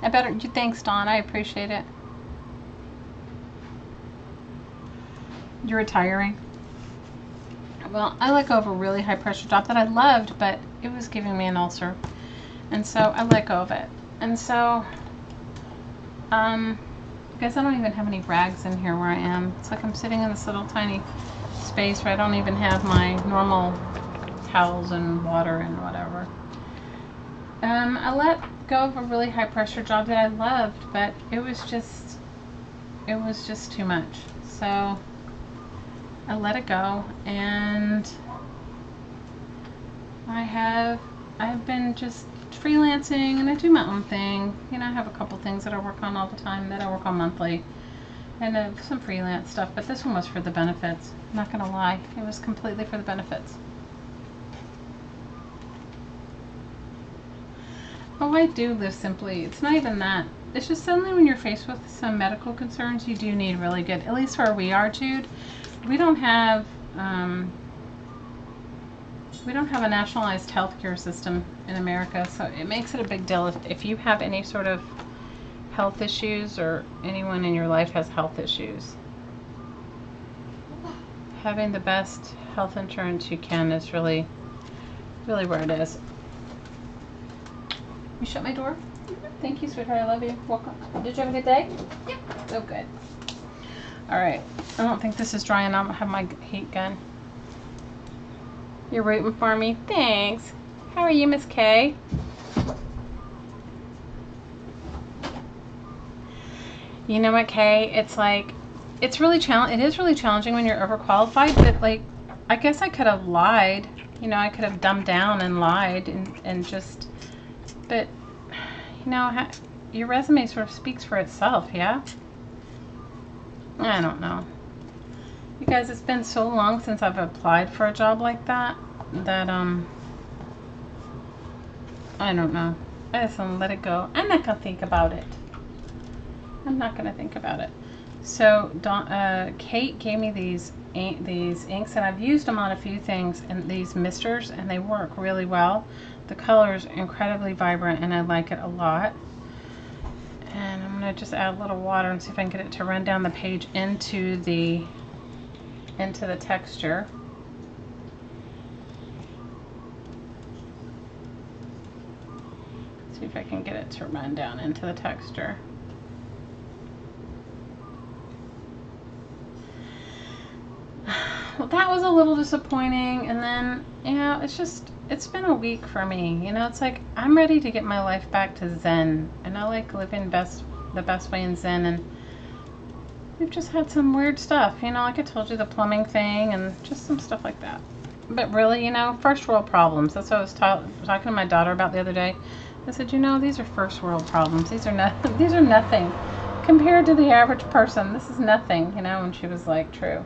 Thanks, Dawn. I appreciate it. You're retiring? Well, I let go of a really high pressure job that I loved, but it was giving me an ulcer. And so I let go of it. And so, guys, I don't even have any rags in here where I am. It's like I'm sitting in this little tiny space where I don't even have my normal towels and water and whatever. I let go of a really high pressure job that I loved, but it was just too much. So I let it go, and I've been just freelancing, and I do my own thing. You know, I have a couple things that I work on all the time that I work on monthly, and some freelance stuff, but this one was for the benefits. I'm not gonna lie, it was completely for the benefits. Oh, I do live simply. It's not even that. It's just suddenly when you're faced with some medical concerns, you do need really good, at least where we are, Jude. We don't have a nationalized healthcare system in America, so it makes it a big deal if you have any sort of health issues, or anyone in your life has health issues. Having the best health insurance you can is really, really where it is. You shut my door? Thank you, sweetheart. I love you. Welcome. Did you have a good day? Yeah. Oh, good. All right. I don't think this is dry, and I don't have my heat gun. You're rooting for me? Thanks. How are you, Miss Kay? You know what, Kay? It's like, it is really challenging when you're overqualified, but like, I guess I could have lied. You know, I could have dumbed down and lied and just, but, you know, your resume sort of speaks for itself, yeah? I don't know. You guys, it's been so long since I've applied for a job like that, I don't know. I just want to let it go. I'm not going to think about it. I'm not going to think about it. So Kate gave me these inks, and I've used them on a few things, and these misters, and they work really well. The color is incredibly vibrant, and I like it a lot. And I'm going to just add a little water and see if I can get it to run down the page into the texture. See if I can get it to run down into the texture. Well, that was a little disappointing, and then, you know, it's been a week for me. You know, it's like I'm ready to get my life back to Zen, and I like living the best way in Zen, and we've just had some weird stuff, you know, like I told you, the plumbing thing and just some stuff like that. But really, you know, first world problems. That's what I was talking to my daughter about the other day. I said, you know, these are first world problems. These are nothing compared to the average person. This is nothing, you know. And she was like, true.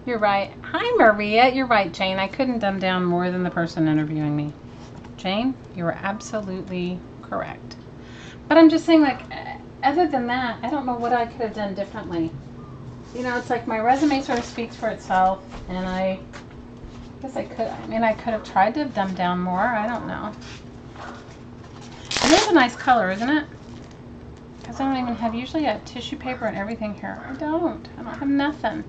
You're right. Hi, Maria. You're right, Jane. I couldn't dumb down more than the person interviewing me. Jane, you were absolutely correct. But I'm just saying, like, other than that, I don't know what I could have done differently. You know, it's like my resume sort of speaks for itself, and I guess I could have tried to dumb down more. I don't know. It is a nice color, isn't it? Because I don't even have usually a tissue paper and everything here. I don't have nothing.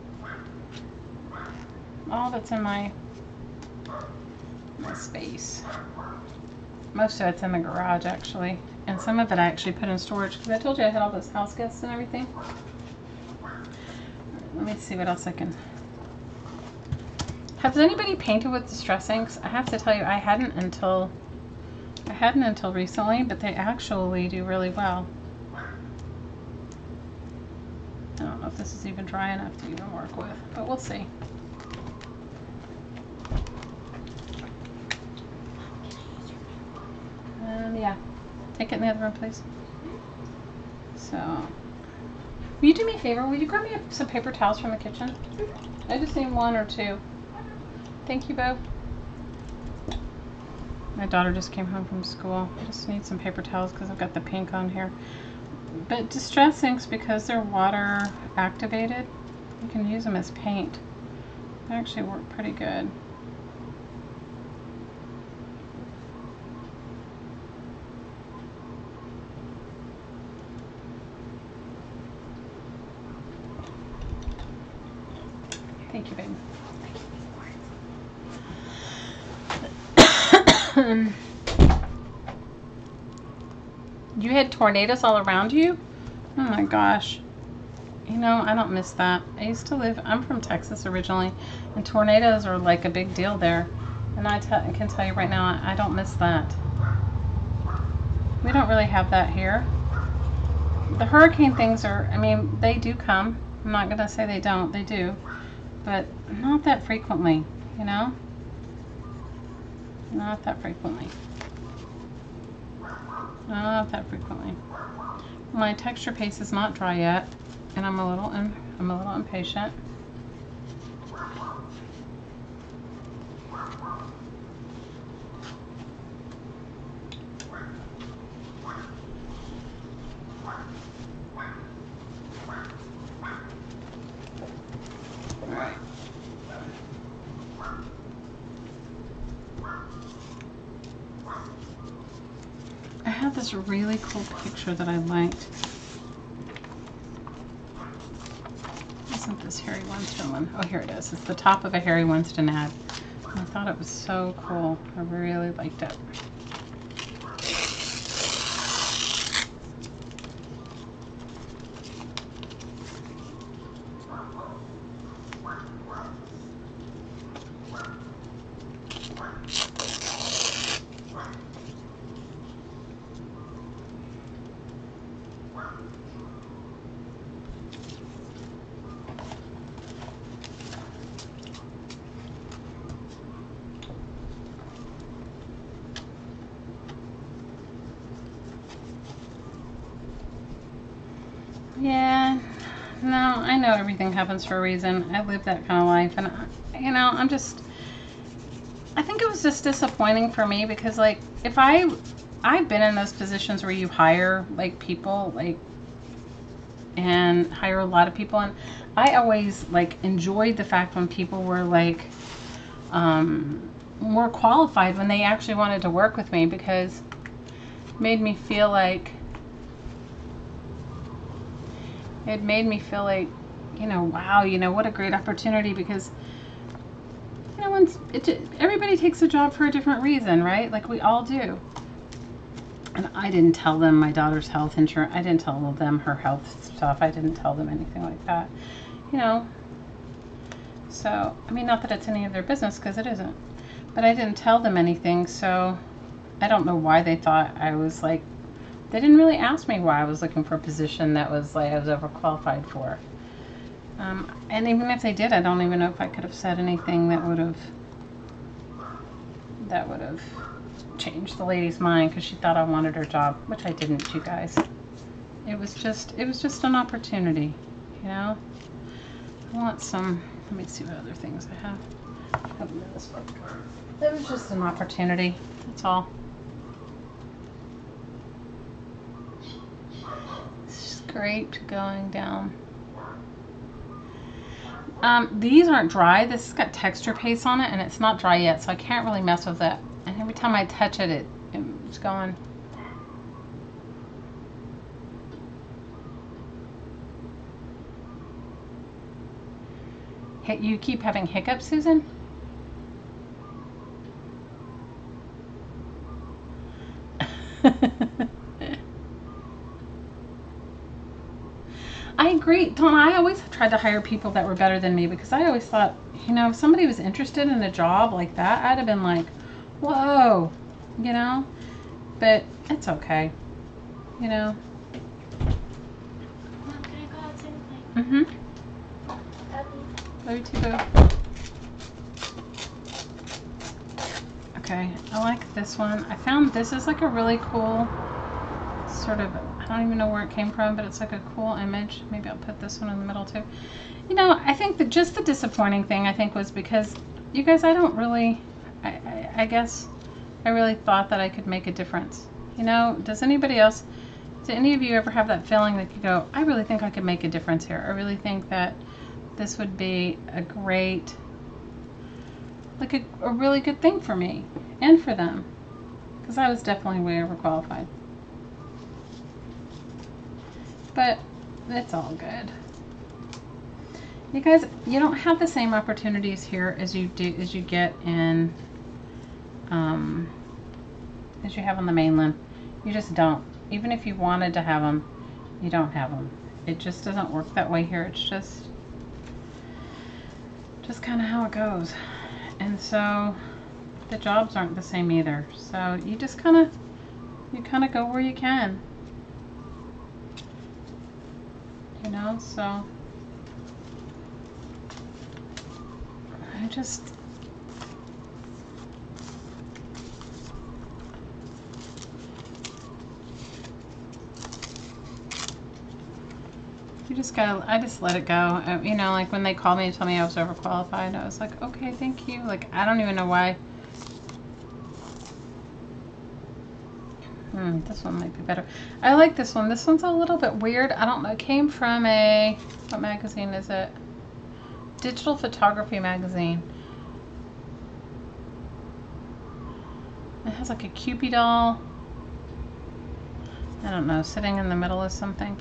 All that's in my space. Most of it's in the garage, actually. And some of it I actually put in storage because I told you I had all those house guests and everything. Let me see what else I can. Has anybody painted with distress inks? I have to tell you, I hadn't until recently, but they actually do really well. I don't know if this is even dry enough to even work with, but we'll see. Yeah, take it in the other room, please. So, will you do me a favor? Will you grab me some paper towels from the kitchen? I just need 1 or 2. Thank you, Bo. My daughter just came home from school. I just need some paper towels because I've got the pink on here. But distress inks, because they're water activated, you can use them as paint. They actually work pretty good. Thank you, baby. You had tornadoes all around you? Oh my gosh. You know, I don't miss that. I'm from Texas originally, and tornadoes are like a big deal there. And I can tell you right now, I don't miss that. We don't really have that here. The hurricane things are, I mean, they do come. I'm not going to say they don't. They do. But not that frequently, you know? Not that frequently. Not that frequently. My texture paste is not dry yet, and I'm a little impatient. I had this really cool picture that I liked. Isn't this Harry Winston one? Oh, here it is. It's the top of a Harry Winston ad. And I thought it was so cool. I really liked it. Yeah, no, I know everything happens for a reason. I live that kind of life, and you know, I think it was just disappointing for me because, like, if I've been in those positions where you hire like people, like, and hire a lot of people, and I always like enjoyed the fact when people were like more qualified when they actually wanted to work with me, because it made me feel like you know, wow, you know, what a great opportunity, because you know, everybody takes a job for a different reason, right? Like we all do. And I didn't tell them my daughter's health insurance. I didn't tell them her health stuff. I didn't tell them anything like that, you know. So, I mean, not that it's any of their business, because it isn't. But I didn't tell them anything, so I don't know why they thought I was like, they didn't really ask me why I was looking for a position that was like I was overqualified for. And even if they did, I don't even know if I could have said anything that would have changed the lady's mind, because she thought I wanted her job, which I didn't, you guys. It was just an opportunity, you know. I want some. Let me see what other things I have. Put them in this book. It was just an opportunity. That's all. Scraped going down. These aren't dry. This has got texture paste on it, and it's not dry yet, so I can't really mess with it. And every time I touch it, it's going. You keep having hiccups, Susan? I agree, Donna. I always tried to hire people that were better than me, because I always thought, you know, if somebody was interested in a job like that, I'd have been like, whoa, you know. But it's okay, you know. Mom, can I go outside and play? Mm-hmm. Love you too, boo. Okay, I like this one. I found this is like a really cool sort of, I don't even know where it came from, but it's like a cool image. Maybe I'll put this one in the middle too. You know, I think that just the disappointing thing, I think, was because, you guys, I don't really, I guess I really thought that I could make a difference. You know, does anybody else, do any of you ever have that feeling that you go, I really think I could make a difference here? I really think that this would be a great, like a really good thing for me and for them, because I was definitely way overqualified. But it's all good. You guys, you don't have the same opportunities here as you get in as you have on the mainland. You just don't. Even if you wanted to have them, you don't have them. It just doesn't work that way here. It's just kind of how it goes. And so the jobs aren't the same either. So you just kind of go where you can. You know, so I just, I just let it go. You know, like when they called me and told me I was overqualified, I was like, okay, thank you. Like, I don't even know why. This one might be better. I like this one. This one's a little bit weird. I don't know. It came from what magazine is it? Digital Photography magazine. It has like a Cupid doll. I don't know, sitting in the middle of something.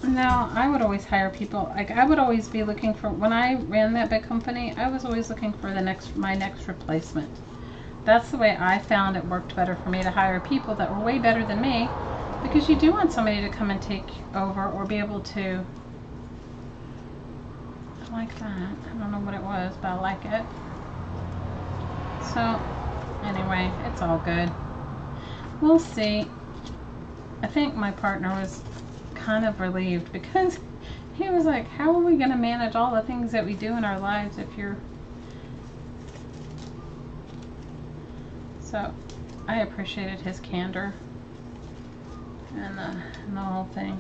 Now, I would always hire people. Like, I would always be looking for, when I ran that big company, I was always looking for my next replacement. That's the way I found it worked better for me, to hire people that were way better than me, because you do want somebody to come and take over or be able to. I like that. I don't know what it was, but I like it. So, anyway, it's all good. We'll see. I think my partner was kind of relieved, because he was like, how are we going to manage all the things that we do in our lives if you're... So I appreciated his candor and the whole thing.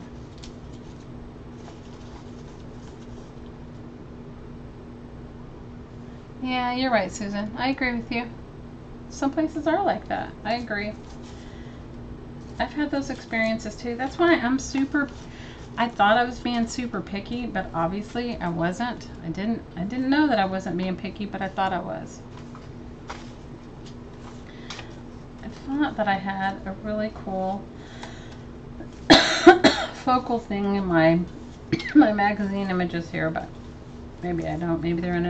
Yeah, you're right, Susan. I agree with you. Some places are like that. I agree. I've had those experiences too. That's why I thought I was being super picky, but obviously I wasn't. I didn't know that I wasn't being picky, but I thought I was. I thought that I had a really cool focal thing in my magazine images here, but maybe I don't. Maybe they're in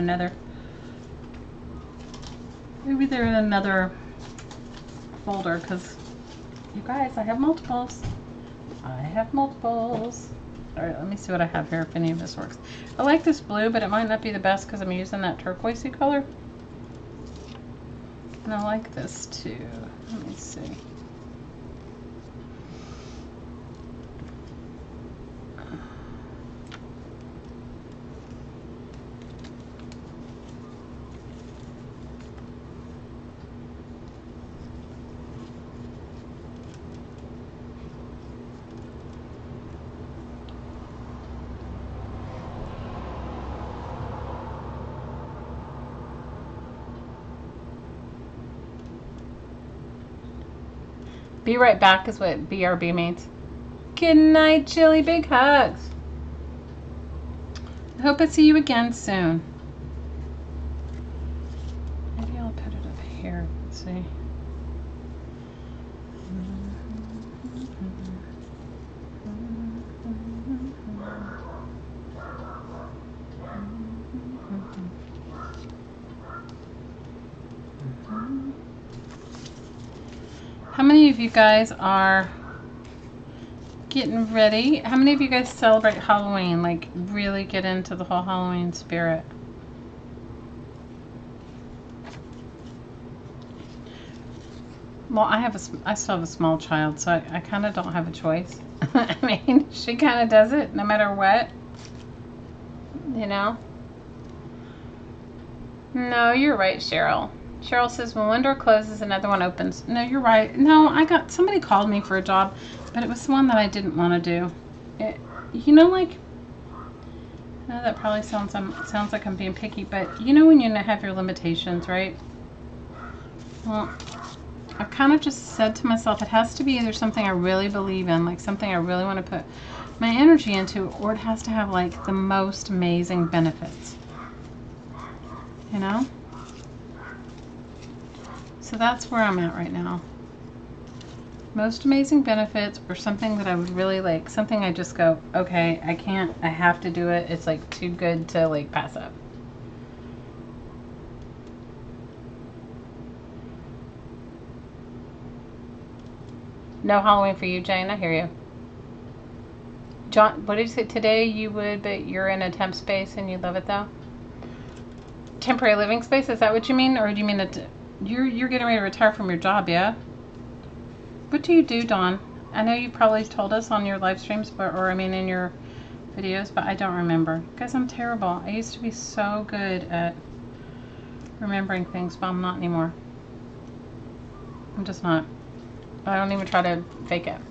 another folder, because you guys, I have multiples. All right, let me see what I have here, if any of this works. I like this blue, but it might not be the best because I'm using that turquoisey color. And I like this too. Let me see. Be right back is what BRB means. Good night, Chili. Big hugs. I hope I see you again soon. Maybe I'll put it up here. Let's see. How many of you guys are getting ready? How many of you guys celebrate Halloween? Like, really get into the whole Halloween spirit? Well, I still have a small child, so I kind of don't have a choice. I mean, she kind of does it no matter what, you know? No, you're right, Cheryl. Cheryl says, when one door closes, another one opens. No, you're right. No, somebody called me for a job, but it was the one that I didn't want to do. You know, like, I know that probably sounds like I'm being picky, but you know when you have your limitations, right? Well, I've kind of just said to myself, it has to be either something I really believe in, like something I really want to put my energy into, or it has to have like the most amazing benefits. You know? So that's where I'm at right now. Most amazing benefits, or something that I would really like, something I just go, okay, I have to do it. It's like too good to like pass up. No Halloween for you, Jane. I hear you. John, what did you say? Today you would, but you're in a temp space and you love it though? Temporary living space, is that what you mean? Or do you mean that you're getting ready to retire from your job, yeah? What do you do, Dawn? I know you probably told us on your live streams, or I mean in your videos, but I don't remember. Guys, I'm terrible. I used to be so good at remembering things, but I'm not anymore. I'm just not. I don't even try to fake it.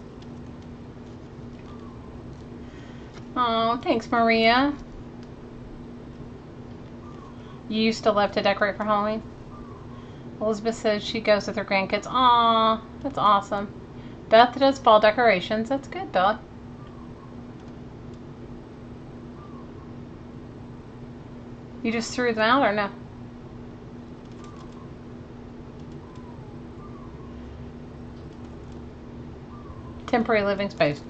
Oh, thanks, Maria. You used to love to decorate for Halloween? Elizabeth says she goes with her grandkids. Aw, that's awesome. Beth does fall decorations. That's good, Beth. You just threw them out or no? Temporary living space.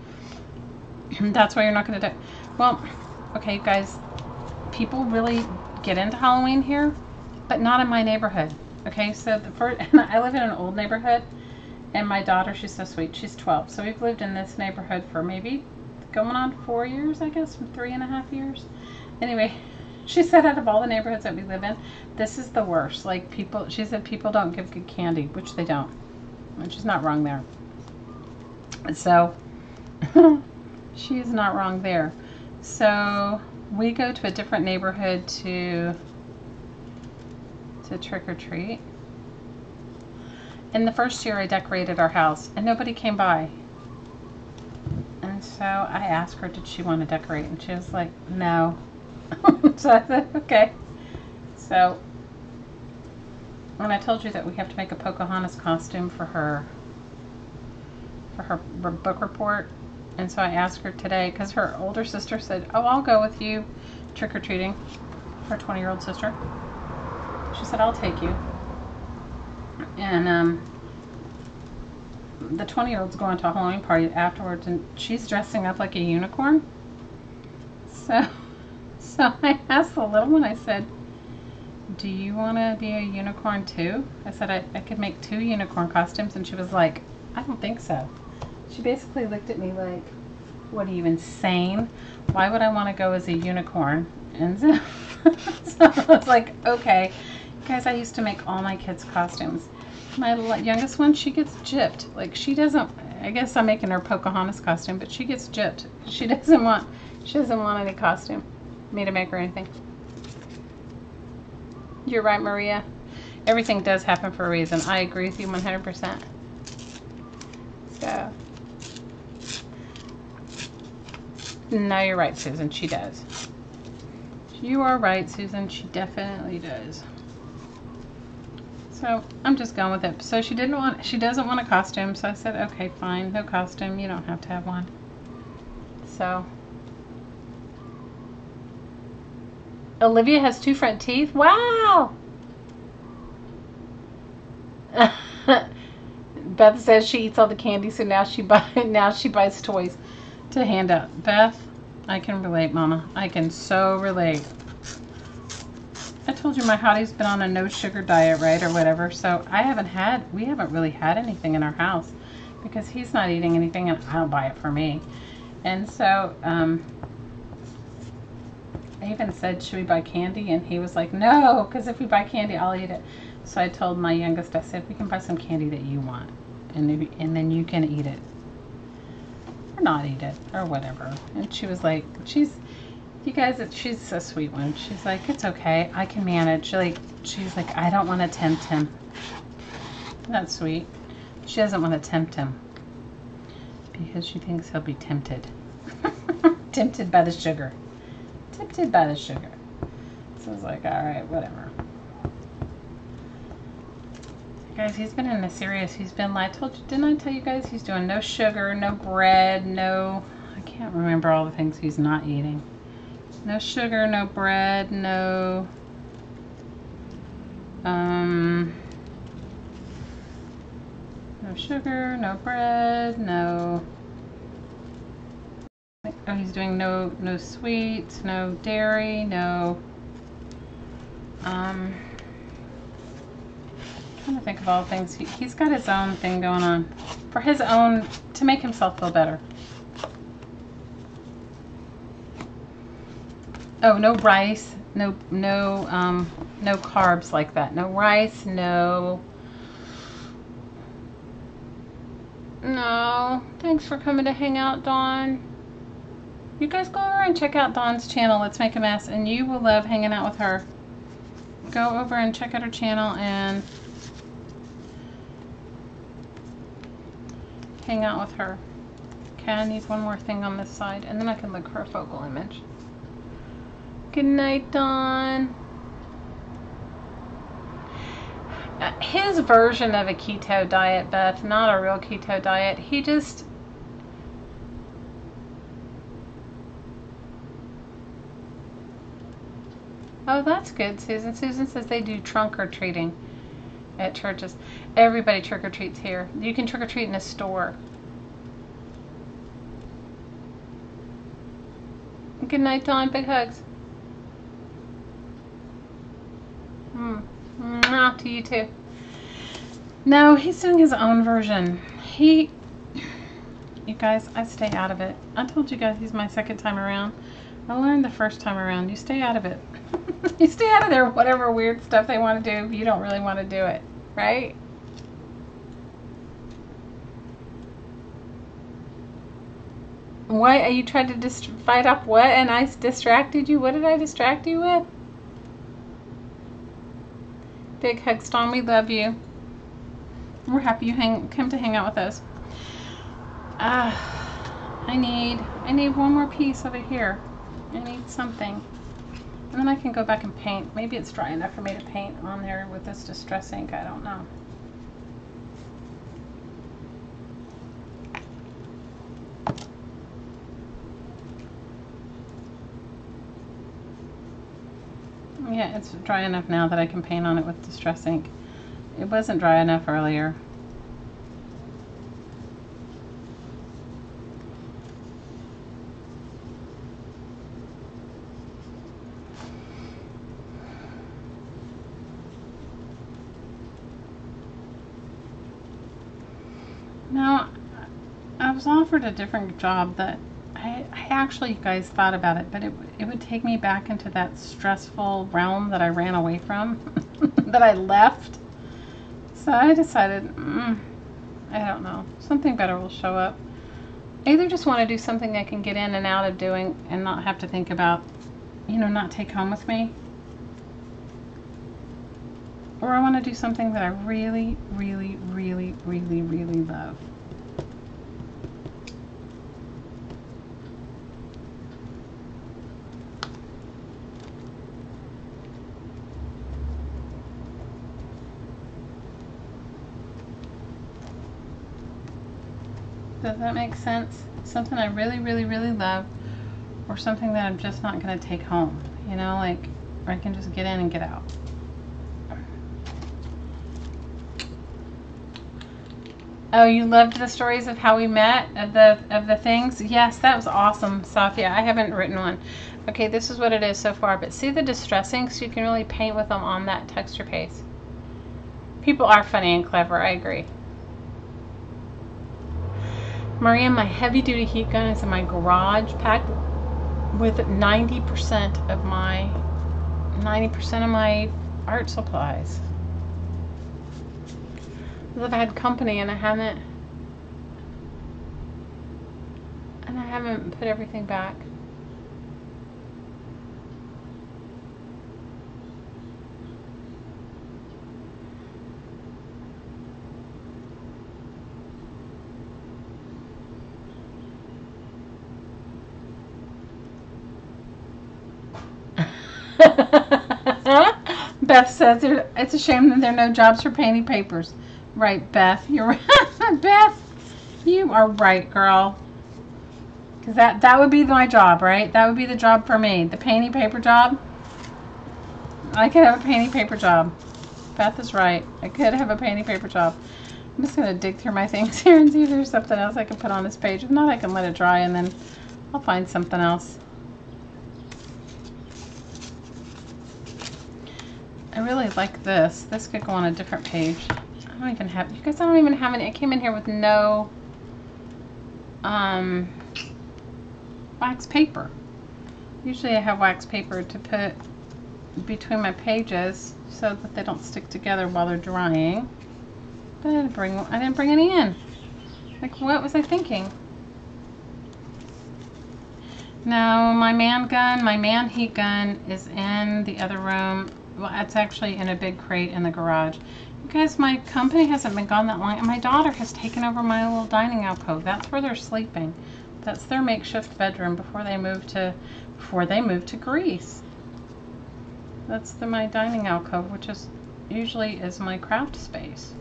That's why you're not going to do. Well, okay, guys. People really get into Halloween here, but not in my neighborhood. Okay, so I live in an old neighborhood, and my daughter, she's so sweet. She's 12, so we've lived in this neighborhood for maybe going on 4 years, I guess, 3.5 years. Anyway, she said out of all the neighborhoods that we live in, this is the worst. Like she said people don't give good candy, which they don't, which is not wrong there. So she is not wrong there. So we go to a different neighborhood to trick or treat. And the first year I decorated our house and nobody came by. And so I asked her, did she want to decorate? And she was like, no. So I said, okay. So And I told you that we have to make a Pocahontas costume for her book report. And so I asked her today, because her older sister said, oh, I'll go with you trick-or-treating, her 20-year-old sister. She said, I'll take you. And the 20-year-old's going to a Halloween party afterwards, and she's dressing up like a unicorn. So I asked the little one, I said, do you want to be a unicorn too? I said I could make 2 unicorn costumes, and she was like, I don't think so. She basically looked at me like, what, are you insane? Why would I want to go as a unicorn? And so, so I was like, okay. Guys, I used to make all my kids' costumes. My youngest one, she gets gypped. Like, she doesn't, I guess I'm making her Pocahontas costume, but she gets gypped. She doesn't want any costume, me to make her anything. You're right, Maria. Everything does happen for a reason. I agree with you 100%. So, no, you're right, Susan. She does. You are right, Susan. She definitely does. So I'm just going with it. So she doesn't want a costume. So I said, okay, fine, no costume. You don't have to have one. So Olivia has 2 front teeth. Wow. Beth says she eats all the candy, so now she buys toys to hand out. Beth, I can relate, Mama. I can so relate. I told you my hottie's been on a no sugar diet, right, or whatever. So we haven't really had anything in our house because he's not eating anything, and I'll buy it for me. And so I even said, should we buy candy? And he was like, no, because if we buy candy, I'll eat it. So I told my youngest, I said, we can buy some candy that you want, and then you can eat it or not eat it or whatever. And she was like, you guys, she's a sweet one. She's like, it's okay, I can manage. She's like, I don't want to tempt him. That's sweet. She doesn't want to tempt him because she thinks he'll be tempted. Tempted by the sugar. Tempted by the sugar. So I was like, all right, whatever. Guys, he's been in a serious, didn't I tell you guys, he's doing no sugar, no bread, I can't remember all the things he's not eating. No sugar, no bread, no sugar, no bread, no, oh, he's doing no sweets, no dairy, no, trying to think of all the things. He's got his own thing going on for his own, to make himself feel better. Oh, no rice, no carbs like that. No rice, no. Thanks for coming to hang out, Dawn. You guys go over and check out Dawn's channel, Let's Make a Mess, and you will love hanging out with her. Go over and check out her channel and hang out with her. Okay, I need one more thing on this side, and then I can look for a focal image. Good night, Dawn. His version of a keto diet, Beth, not a real keto diet. He just... Oh, that's good, Susan. Susan says they do trunk or treating at churches. Everybody trick or treats here. You can trick or treat in a store. Good night, Dawn. Big hugs. To you too. No, he's doing his own version. You guys, I stay out of it. I told you guys he's my second time around. I learned the first time around. You stay out of it. You stay out of their whatever weird stuff they want to do if you don't really want to do it, right? What? You tried to fight up what? And I distracted you? What did I distract you with? Big hugs, Dawn. We love you. We're happy you come to hang out with us. I need one more piece over here. I need something. And then I can go back and paint. Maybe it's dry enough for me to paint on there with this Distress ink. I don't know. Yeah, it's dry enough now that I can paint on it with Distress ink. It wasn't dry enough earlier. Now, I was offered a different job that I actually, you guys, thought about it, but it would take me back into that stressful realm that I ran away from, that I left. So I decided, I don't know, something better will show up. I either just want to do something I can get in and out of doing and not have to think about, you know, not take home with me. Or I want to do something that I really, really, really, really, really love. Does that make sense? Something I really, really, really love, or something that I'm just not going to take home. You know, like, where I can just get in and get out. Oh, you loved the stories of how we met, of the things? Yes, that was awesome, Safia. I haven't written one. Okay, this is what it is so far. But see the Distress inks? You can really paint with them on that texture paste. People are funny and clever. I agree. Maria, my heavy-duty heat gun is in my garage, packed with 90% of my art supplies. I've had company and I haven't put everything back. Beth says it's a shame that there are no jobs for painting papers. Right, Beth. You're right. Beth, you are right, girl. Because that would be my job, right? That would be the job for me. The painting paper job. I could have a painting paper job. Beth is right. I could have a painting paper job. I'm just going to dig through my things here and see if there's something else I can put on this page. If not, I can let it dry and then I'll find something else. I really like this. This could go on a different page. I don't even have, you guys, I don't even have any. I came in here with no wax paper. Usually I have wax paper to put between my pages so that they don't stick together while they're drying. But I didn't bring any in. Like, what was I thinking? No, my man heat gun is in the other room. Well, it's actually in a big crate in the garage. You guys, my company hasn't been gone that long, and my daughter has taken over my little dining alcove. That's where they're sleeping. That's their makeshift bedroom before they moved to Greece. That's my dining alcove, which is usually is my craft space.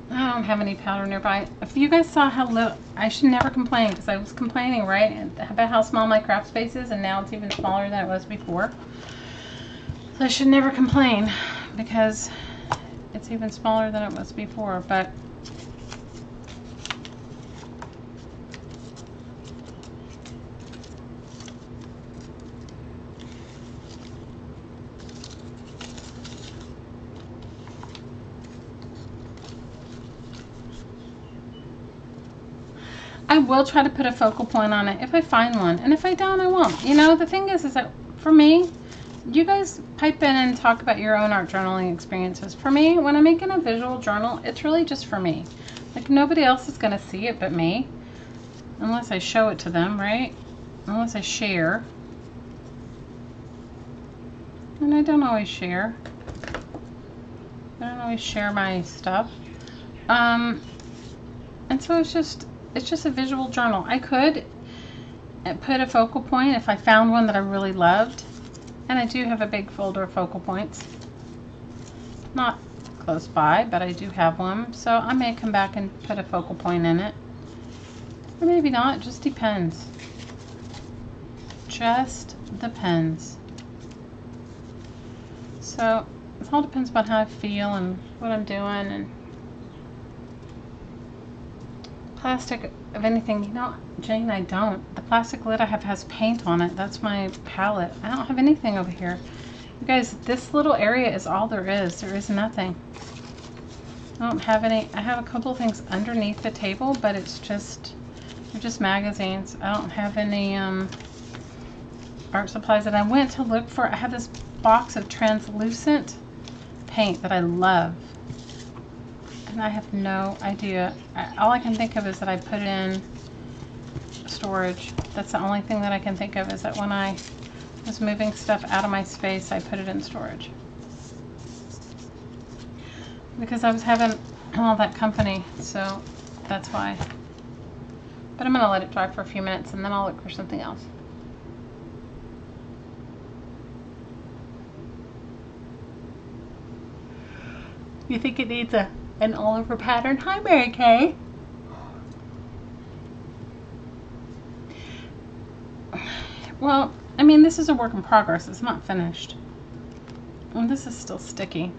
I don't have any powder nearby. If you guys saw how little, I should never complain, because I was complaining, right, about how small my craft space is, and now it's even smaller than it was before. So I should never complain, because it's even smaller than it was before. But I will try to put a focal point on it if I find one, and if I don't, I won't. You know, the thing is that for me, you guys pipe in and talk about your own art journaling experiences. For me, when I'm making a visual journal, it's really just for me. Like, nobody else is going to see it but me, unless I show it to them, right? Unless I share. And I don't always share. I don't always share my stuff. And so it's just, It's just a visual journal. I could put a focal point if I found one that I really loved. And I do have a big folder of focal points. Not close by, but I do have one. So I may come back and put a focal point in it. Or maybe not. It just depends. Just depends. So it all depends on how I feel and what I'm doing. And plastic of anything, you know, Jane, I don't. The plastic lid I have has paint on it. That's my palette. I don't have anything over here. You guys, this little area is all there is. There is nothing. I don't have any. I have a couple of things underneath the table, but it's just, they're just magazines. I don't have any art supplies. And I went to look for, I have this box of translucent paint that I love. And I have no idea. All I can think of is that I put it in storage. That's the only thing that I can think of, is that when I was moving stuff out of my space, I put it in storage. Because I was having all that company, so that's why. But I'm going to let it dry for a few minutes and then I'll look for something else. You think it needs an all-over pattern? Hi, Mary Kay. Well, I mean, this is a work in progress. It's not finished. And this is still sticky.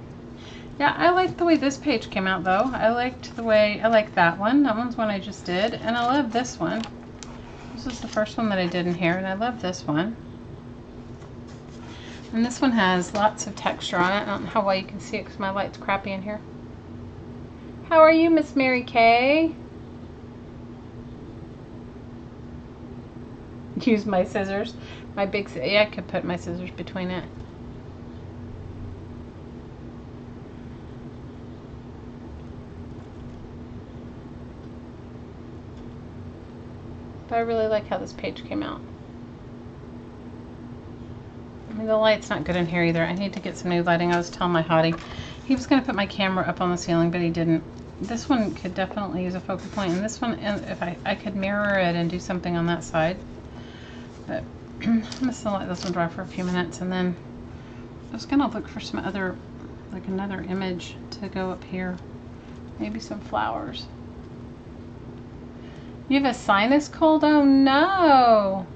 Yeah, I like the way this page came out, though. I like that one. That one's one I just did. And I love this one. This is the first one that I did in here, and I love this one. And this one has lots of texture on it. I don't know how well you can see it because my light's crappy in here. How are you, Miss Mary Kay? Use my scissors. My big, yeah, I could put my scissors between it. But I really like how this page came out. I mean, the light's not good in here either. I need to get some new lighting. I was telling my hottie, he was going to put my camera up on the ceiling, but he didn't. This one could definitely use a focal point, and this one, if I could mirror it and do something on that side. But I'm just going to let this one dry for a few minutes, and then I was going to look for some other, like another image to go up here. Maybe some flowers. You have a sinus cold? Oh no!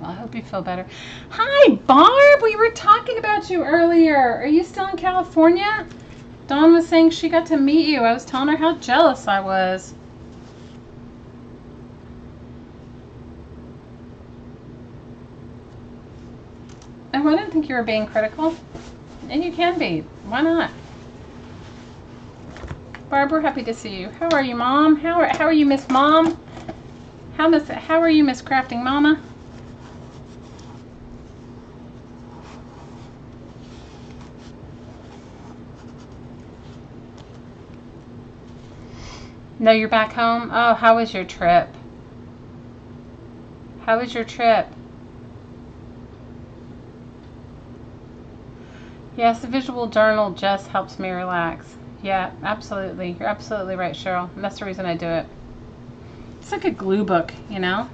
Well, I hope you feel better. Hi, Barb! We were talking about you earlier. Are you still in California? Dawn was saying she got to meet you. I was telling her how jealous I was. Oh, I didn't think you were being critical. And you can be. Why not? Barb, we're happy to see you. How are you, Mom? How are you, Miss Mom? How are you, Miss Crafting Mama? No, you're back home? Oh, how was your trip? How was your trip? Yes, the visual journal just helps me relax. Yeah, absolutely. You're absolutely right, Cheryl. And that's the reason I do it. It's like a glue book, you know?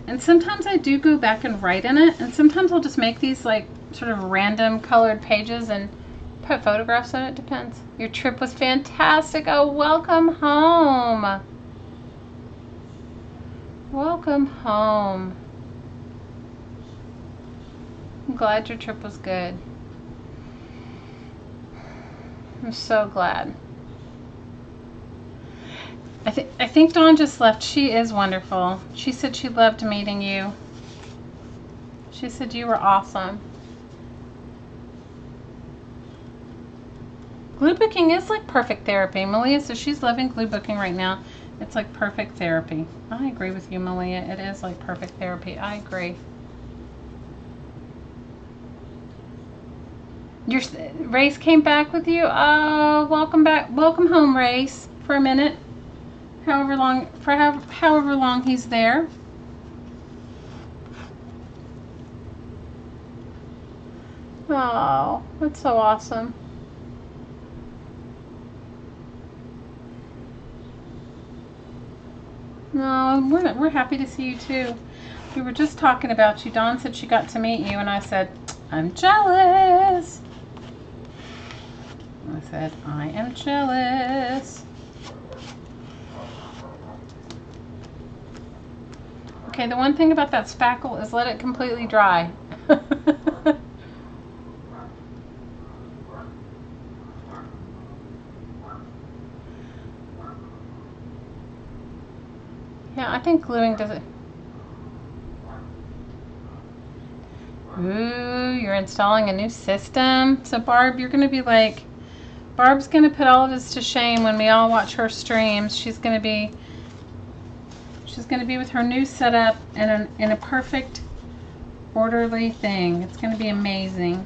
And sometimes I do go back and write in it. And sometimes I'll just make these like sort of random colored pages and put photographs in it. Depends. Your trip was fantastic. Oh, welcome home. Welcome home. I'm glad your trip was good. I'm so glad. I think Dawn just left. She is wonderful. She said she loved meeting you. She said you were awesome. Glue booking is like perfect therapy. Malia says she's loving glue booking right now. It's like perfect therapy. I agree with you, Malia. It is like perfect therapy. I agree. Your Race came back with you? Oh, welcome back. Welcome home, Race, for a minute. However long he's there. Oh, that's so awesome. No, we're happy to see you too. We were just talking about you. Dawn said she got to meet you, and I said, I'm jealous. I said, I am jealous. Okay, the one thing about that spackle is let it completely dry. Yeah, I think gluing does it. Ooh, you're installing a new system. So Barb, you're going to be like, Barb's going to put all of us to shame when we all watch her streams. She's going to be with her new setup and in a perfect, orderly thing. It's going to be amazing.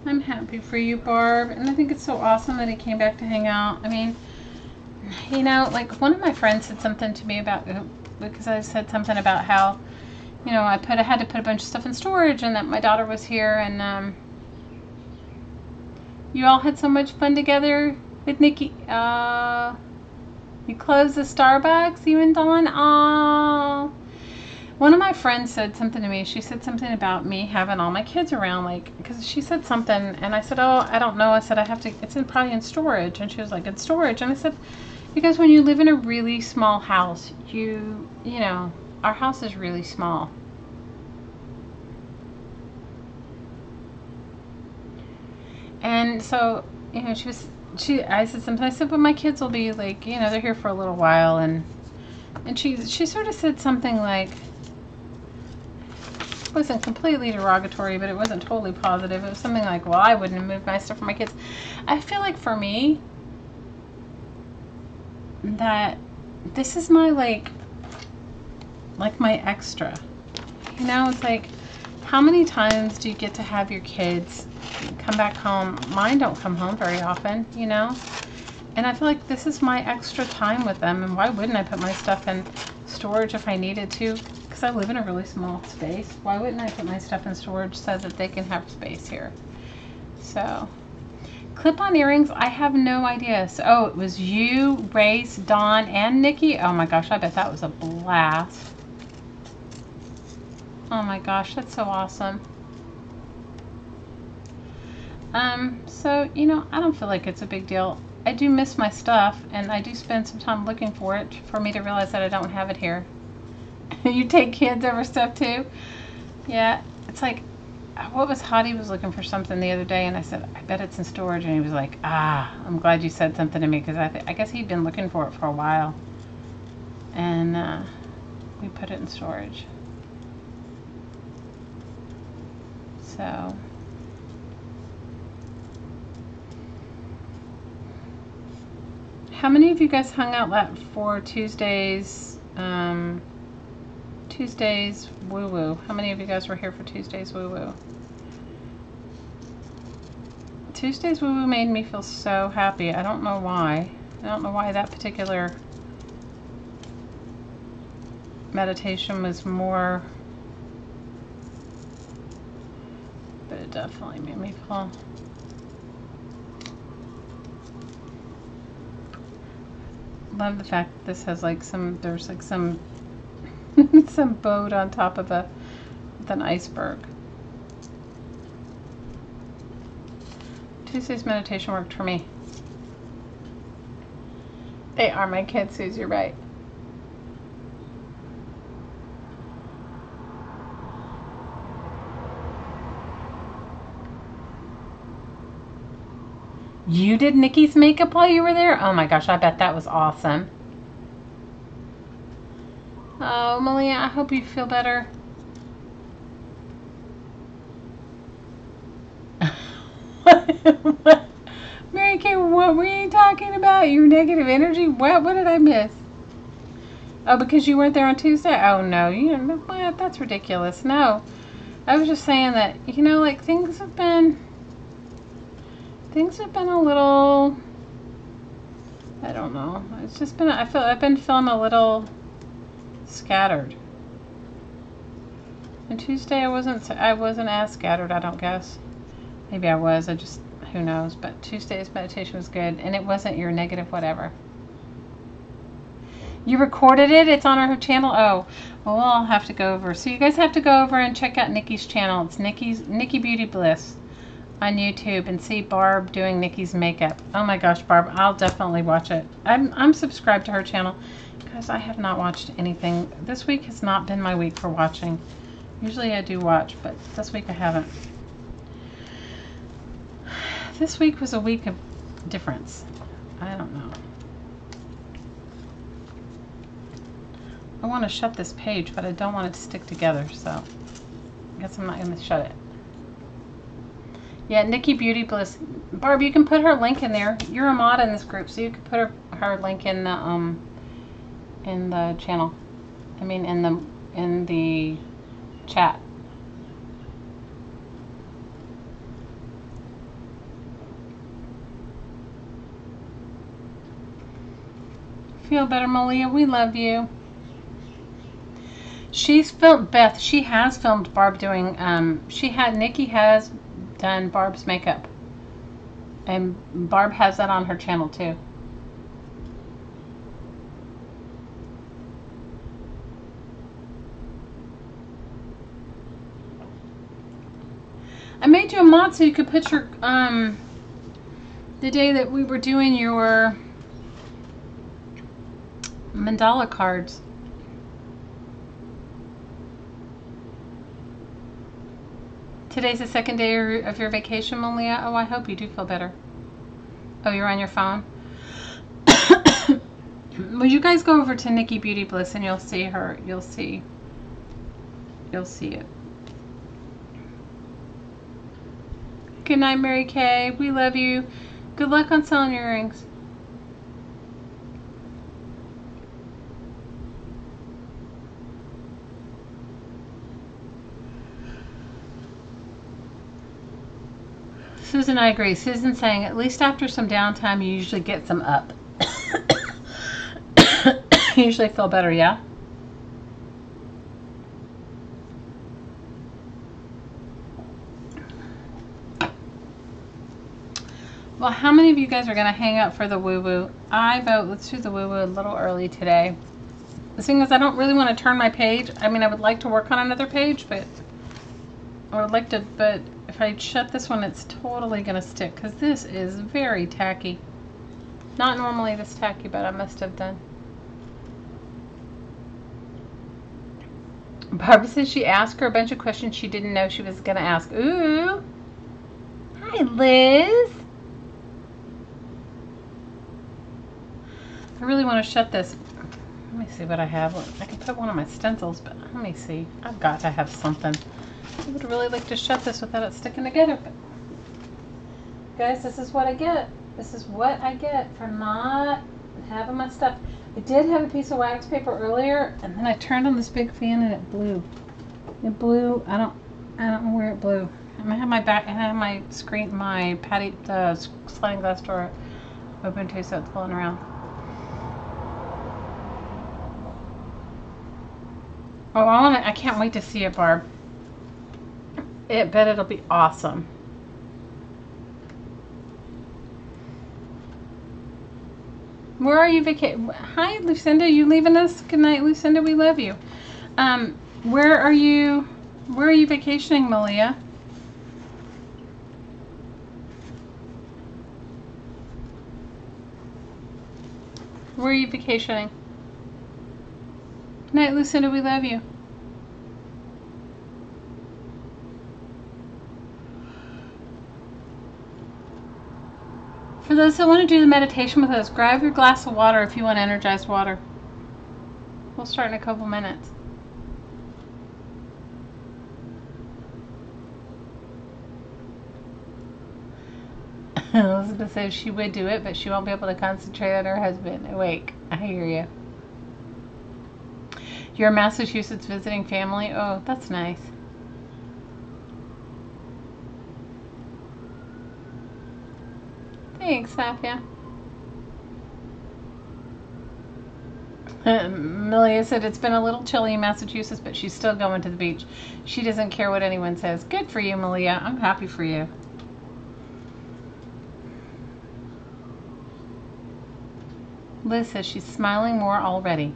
I'm happy for you, Barb, and I think it's so awesome that he came back to hang out. I mean, you know, like one of my friends said something to me about, because I said something about how, you know, I had to put a bunch of stuff in storage and that my daughter was here, and you all had so much fun together with Nikki. You closed the Starbucks, you and Dawn? Aww. One of my friends said something to me. She said something about me having all my kids around, like, because she said something, and I said, oh, I don't know. I said, I have to, it's probably in storage. And she was like, in storage. And I said, because when you live in a really small house, you know, our house is really small. And so, you know, I said something. I said, but my kids will be like, you know, they're here for a little while. And she sort of said something like, it wasn't completely derogatory, but it wasn't totally positive. It was something like, well, I wouldn't have moved my stuff for my kids. I feel like for me, that this is my, like my extra. You know, it's like, how many times do you get to have your kids come back home? Mine don't come home very often, you know? And I feel like this is my extra time with them, and why wouldn't I put my stuff in storage if I needed to? Because I live in a really small space. Why wouldn't I put my stuff in storage so that they can have space here? So, clip-on earrings, I have no idea. So, oh, it was you, Race, Dawn, and Nikki. Oh my gosh, I bet that was a blast. Oh my gosh, that's so awesome. So, you know, I don't feel like it's a big deal. I do miss my stuff, and I do spend some time looking for it for me to realize that I don't have it here. You take kids over stuff too? Yeah, it's like, what was Hottie was looking for something the other day, and I said, I bet it's in storage, and he was like, ah, I'm glad you said something to me, because I guess he'd been looking for it for a while, and we put it in storage. So, how many of you guys hung out for Tuesdays Woo Woo? How many of you guys were here for Tuesdays Woo Woo? Tuesdays Woo Woo made me feel so happy. I don't know why. I don't know why that particular meditation was more, but it definitely made me feel. Love the fact that this has like there's like some some boat on top of an iceberg. Tuesday's meditation worked for me. They are my kids, Suze, you're right. You did Nikki's makeup while you were there? Oh my gosh, I bet that was awesome. Oh, Malia, I hope you feel better. Mary Kay, what were you talking about? Your negative energy? What did I miss? Oh, because you weren't there on Tuesday? Oh no, what? That's ridiculous. No, I was just saying that, you know, like things have been a little, I don't know. It's just been, I've been feeling a little scattered. And Tuesday I wasn't as scattered, I don't guess. Maybe I was. I who knows? But Tuesday's meditation was good, and it wasn't your negative whatever. You recorded it? It's on her channel? Oh, well, I'll have to go over. So you guys have to go over and check out Nikki's channel. It's Nikki Beauty Bliss on YouTube, and see Barb doing Nikki's makeup. Oh my gosh, Barb, I'll definitely watch it. I'm subscribed to her channel because I have not watched anything. This week has not been my week for watching. Usually I do watch, but this week I haven't. This week was a week of difference. I don't know. I want to shut this page, but I don't want it to stick together, so I guess I'm not going to shut it. Yeah, Nikki Beauty Bliss. Barb, you can put her link in there. You're a mod in this group, so you can put her link in the channel. I mean, in the chat. Feel better, Malia. We love you. She's filmed, Beth, she has filmed Barb doing, Nikki has done Barb's makeup. And Barb has that on her channel too. I made you a mod so you could put your, the day that we were doing your mandala cards. Today's the second day of your vacation, Malia. Oh, I hope you do feel better. Oh, you're on your phone? Well, you guys go over to Nikki Beauty Bliss and you'll see her. You'll see it. Good night, Mary Kay. We love you. Good luck on selling your earrings. Susan, I agree. Susan's saying at least after some downtime, you usually get some up. You usually feel better, yeah? Well, how many of you guys are going to hang out for the woo-woo? I vote let's do the woo-woo a little early today. The thing is, I don't really want to turn my page. I mean, I would like to work on another page, but I would like to, but if I shut this one, it's totally going to stick because this is very tacky. Not normally this tacky, but I must have done. Barbara says she asked her a bunch of questions she didn't know she was going to ask. Ooh. Hi, Liz. I really want to shut this. Let me see what I have. I can put one of my stencils, but let me see. I've got to have something. I would really like to shut this without it sticking together. But guys, this is what I get. This is what I get for not having my stuff. I did have a piece of wax paper earlier, and then I turned on this big fan and it blew. It blew. I don't know where it blew. I have my back. I have my screen, my sliding glass door open too, so it's blowing around. Oh, I can't wait to see it, Barb. I bet it'll be awesome. Where are you Hi, Lucinda. You leaving us? Good night, Lucinda. We love you. Where are you vacationing, Malia? Where are you vacationing? Good night, Lucinda. We love you. For those that want to do the meditation with us, grab your glass of water if you want energized water. We'll start in a couple minutes. Elizabeth says she would do it, but she won't be able to concentrate on her husband awake. I hear you. You're in Massachusetts visiting family? Oh, that's nice. Thanks, Safia. Melia said it's been a little chilly in Massachusetts, but she's still going to the beach. She doesn't care what anyone says. Good for you, Melia. I'm happy for you. Liz says she's smiling more already.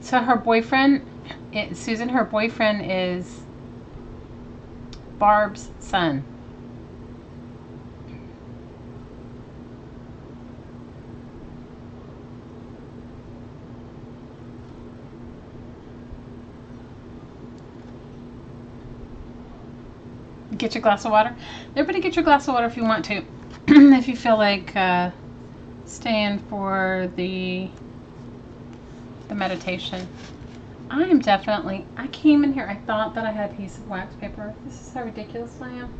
So her boyfriend, Susan, her boyfriend is Barb's son. Get your glass of water. Everybody get your glass of water if you want to. If you feel like staying for the meditation. I came in here, I thought that I had a piece of wax paper. This is how ridiculous I am.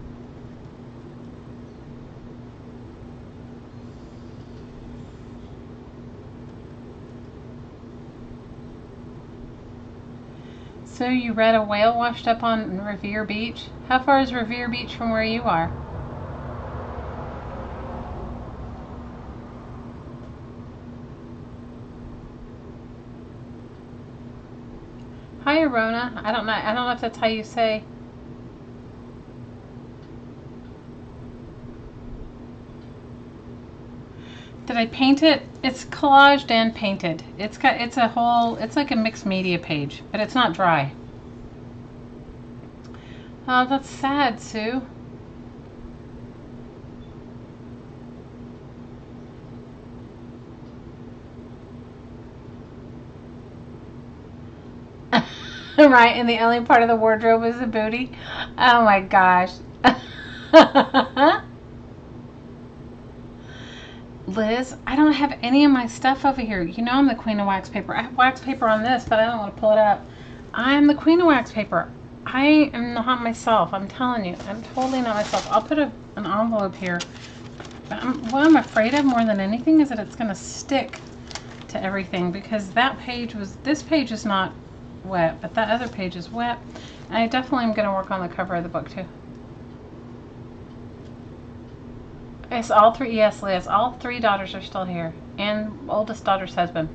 So you read a whale washed up on Revere Beach? How far is Revere Beach from where you are? Hi, Arona. I don't know if that's how you say. Did I paint it? It's collaged and painted. It's like a mixed media page, but it's not dry. Oh, that's sad, Sue. Right, and the only part of the wardrobe is the booty. Oh my gosh. Liz, I don't have any of my stuff over here. You know I'm the queen of wax paper. I have wax paper on this, but I don't want to pull it up. I'm the queen of wax paper. I am not myself. I'm telling you. I'm totally not myself. I'll put an envelope here. But what I'm afraid of more than anything is that it's going to stick to everything, because this page is not wet, but that other page is wet. And I definitely am going to work on the cover of the book too. It's all three. Yes, Liz. All three daughters are still here, and oldest daughter's husband.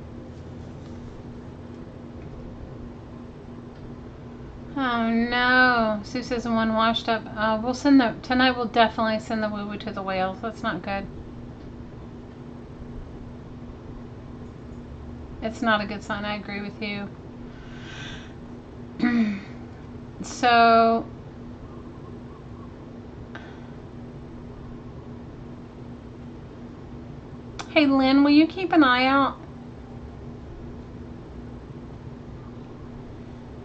Oh no! Sue says one washed up. We'll send tonight. We'll definitely send the woo woo to the whales. That's not good. It's not a good sign. I agree with you. So. Hey, Lynn, will you keep an eye out?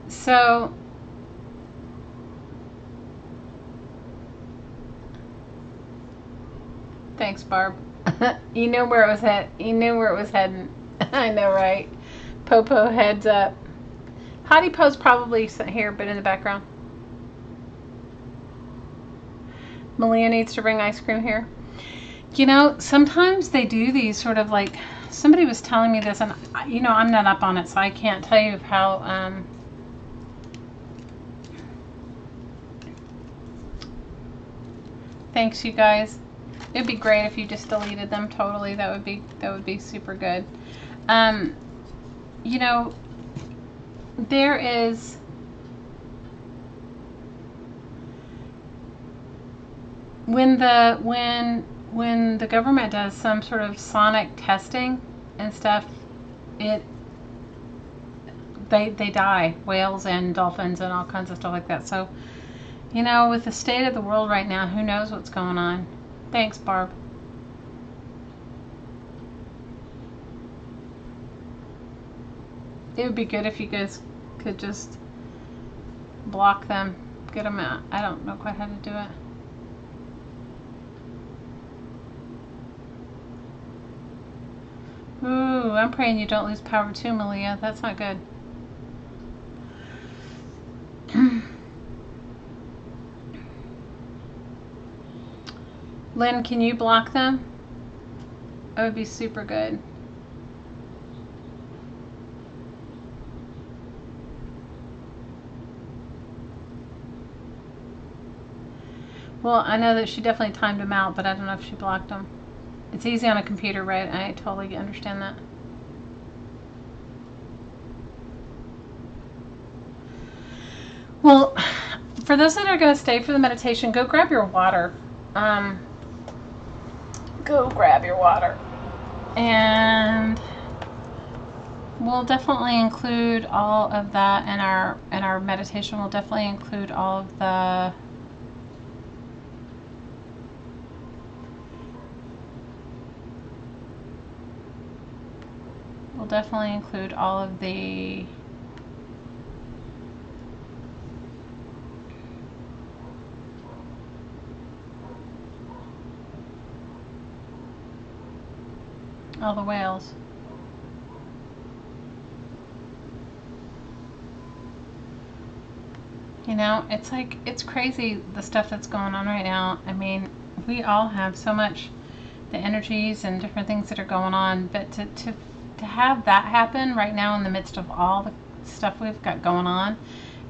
So, thanks, Barb. You know where it was You knew where it was heading. I know, right? Popo heads up. Hottie Po's probably here, but in the background. Malia needs to bring ice cream here. You know, sometimes they do these sort of like, somebody was telling me this, and you know, I'm not up on it, so I can't tell you how, thanks, you guys. It'd be great if you just deleted them totally. That would be super good. You know, there is, when the government does some sort of sonic testing and stuff, they die, whales and dolphins and all kinds of stuff like that. So, you know, with the state of the world right now, who knows what's going on. Thanks, Barb. It would be good if you guys could just block them, get them out. I don't know quite how to do it. Ooh, I'm praying you don't lose power too, Malia. That's not good. Lynn, can you block them? That would be super good. Well, I know that she definitely timed them out, but I don't know if she blocked them. It's easy on a computer, right? I totally understand that. Well, for those that are going to stay for the meditation, go grab your water. Go grab your water. And we'll definitely include all of that in our meditation. We'll definitely include all of the all the whales. You know, it's like, it's crazy the stuff that's going on right now. I mean, we all have so much, the energies and different things that are going on, but to have that happen right now in the midst of all the stuff we've got going on,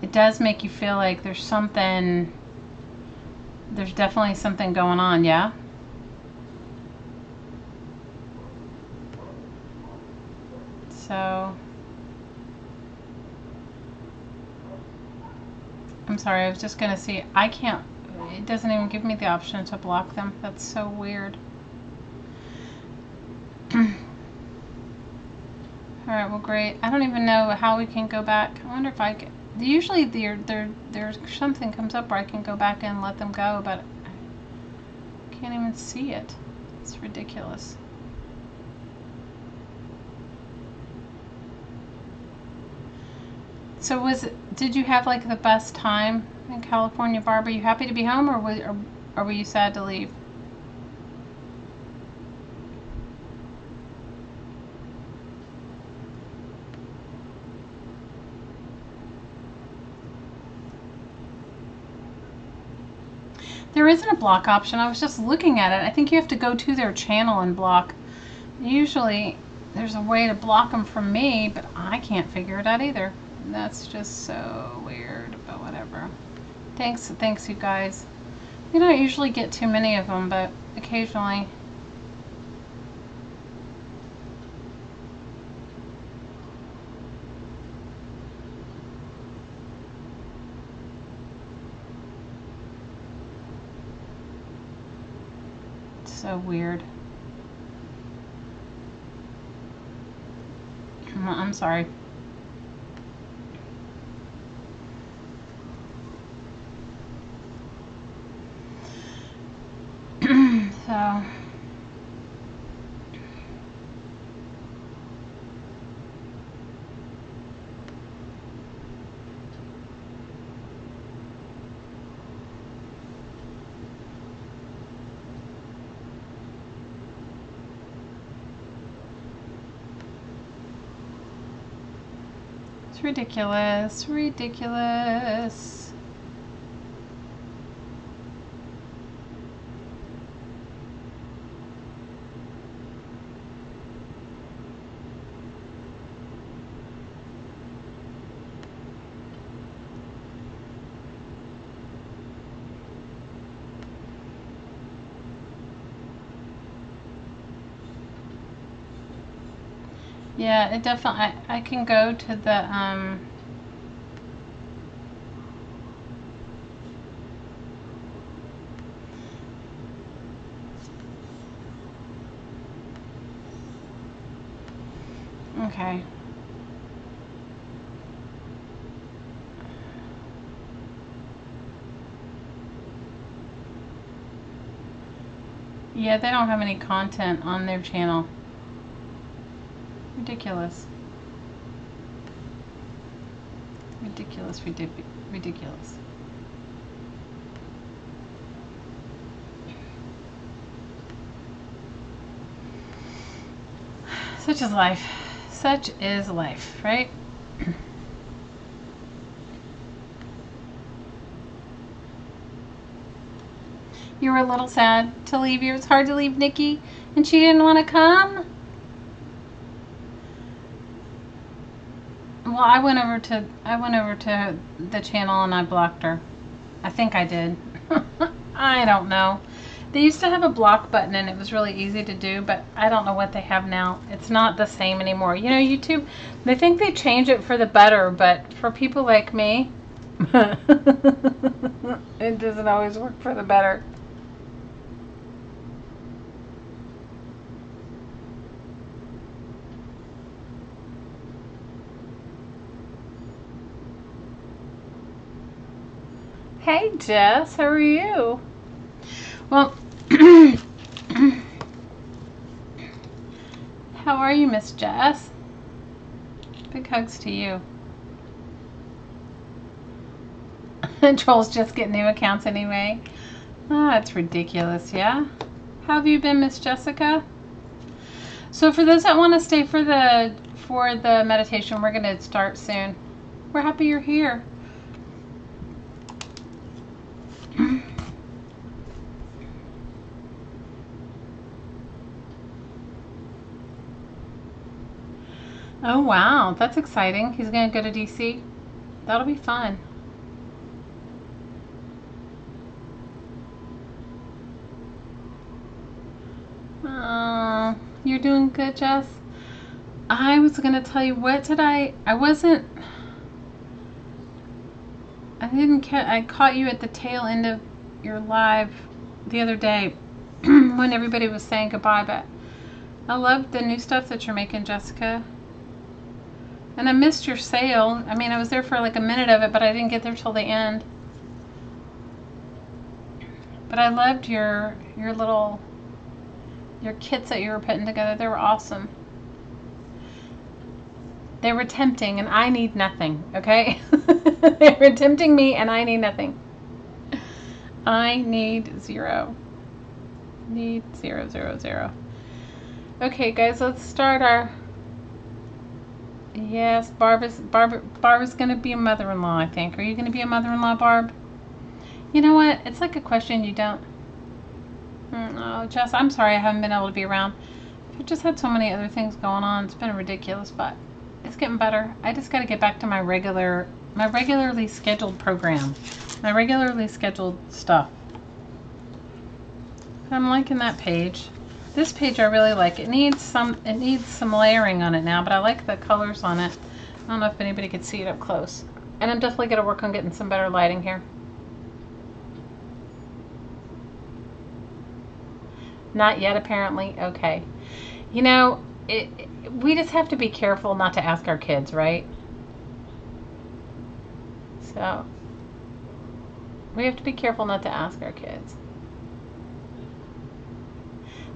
it does make you feel like there's definitely something going on, yeah? So, I'm sorry, I was just gonna see, it doesn't even give me the option to block them. That's so weird. Alright, well great. I don't even know how we can go back. I wonder if I can, usually there's something comes up where I can go back and let them go, but I can't even see it. It's ridiculous. So did you have like the best time in California, Barb? Are you happy to be home, or were you sad to leave? There isn't a block option. I was just looking at it. I think you have to go to their channel and block. Usually there's a way to block them from me, but I can't figure it out either. That's just so weird, but whatever. Thanks you guys. We don't usually get too many of them, but occasionally. It's so weird. I'm sorry. So it's ridiculous, ridiculous. Yeah, it definitely, I can go to the, okay. Yeah, they don't have any content on their channel. Ridiculous. Ridiculous, ridiculous. Such is life. Such is life, right? You were a little sad to leave. It was hard to leave Nikki, and she didn't want to come. Well, I went over to the channel and I blocked her. I think I did. I don't know. They used to have a block button and it was really easy to do, but I don't know what they have now. It's not the same anymore. You know, YouTube, they think they change it for the better, but for people like me, It doesn't always work for the better. Hey Jess, how are you? Well, how are you, Miss Jess? Big hugs to you. Trolls just get new accounts anyway. Ah, that's ridiculous, yeah? How have you been, Miss Jessica? So for those that want to stay for the meditation, we're going to start soon. We're happy you're here. Oh wow, that's exciting. He's going to go to DC. That'll be fun. Oh, you're doing good, Jess. I was going to tell you, what did I caught you at the tail end of your live the other day when everybody was saying goodbye, but I love the new stuff that you're making, Jessica. And I missed your sale. I mean, I was there for like a minute of it, but I didn't get there till the end. But I loved your kits that you were putting together. They were awesome. They were tempting, and I need nothing, okay? They were tempting me, and I need nothing. I need zero. Need 0, 0, 0. Okay, guys, let's start our... Yes, Barb is going to be a mother-in-law, I think. Are you going to be a mother-in-law, Barb? You know what? It's like a question you don't... Oh, Jess, I'm sorry I haven't been able to be around. I've just had so many other things going on. It's been ridiculous, but it's getting better. I just got to get back to my regularly scheduled program. My regularly scheduled stuff. I'm liking that page. This page I really like. It needs some layering on it now, but I like the colors on it. I don't know if anybody could see it up close. And I'm definitely going to work on getting some better lighting here. Not yet, apparently. Okay. You know, we just have to be careful not to ask our kids, right? So, we have to be careful not to ask our kids.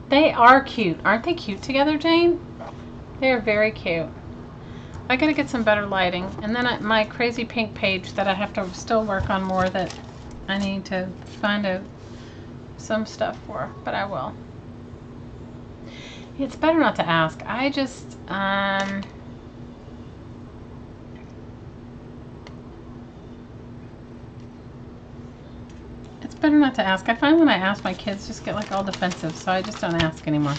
They are cute. Aren't they cute together, Jane? They are very cute. I gotta get some better lighting. And then my crazy pink page that I have to still work on more, that I need to find some stuff for, but I will. It's better not to ask. I just, it's better not to ask. I find when I ask, my kids just get like all defensive, so I just don't ask anymore.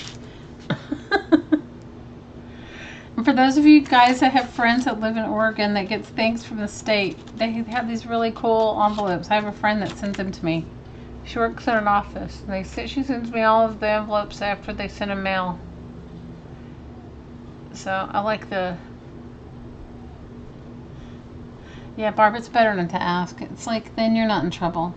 And for those of you guys that have friends that live in Oregon that gets things from the state, they have these really cool envelopes. I have a friend that sends them to me. She works in an office. And she sends me all of the envelopes after they send them mail. So I like the... Yeah, Barb, it's better than to ask. It's like, then you're not in trouble.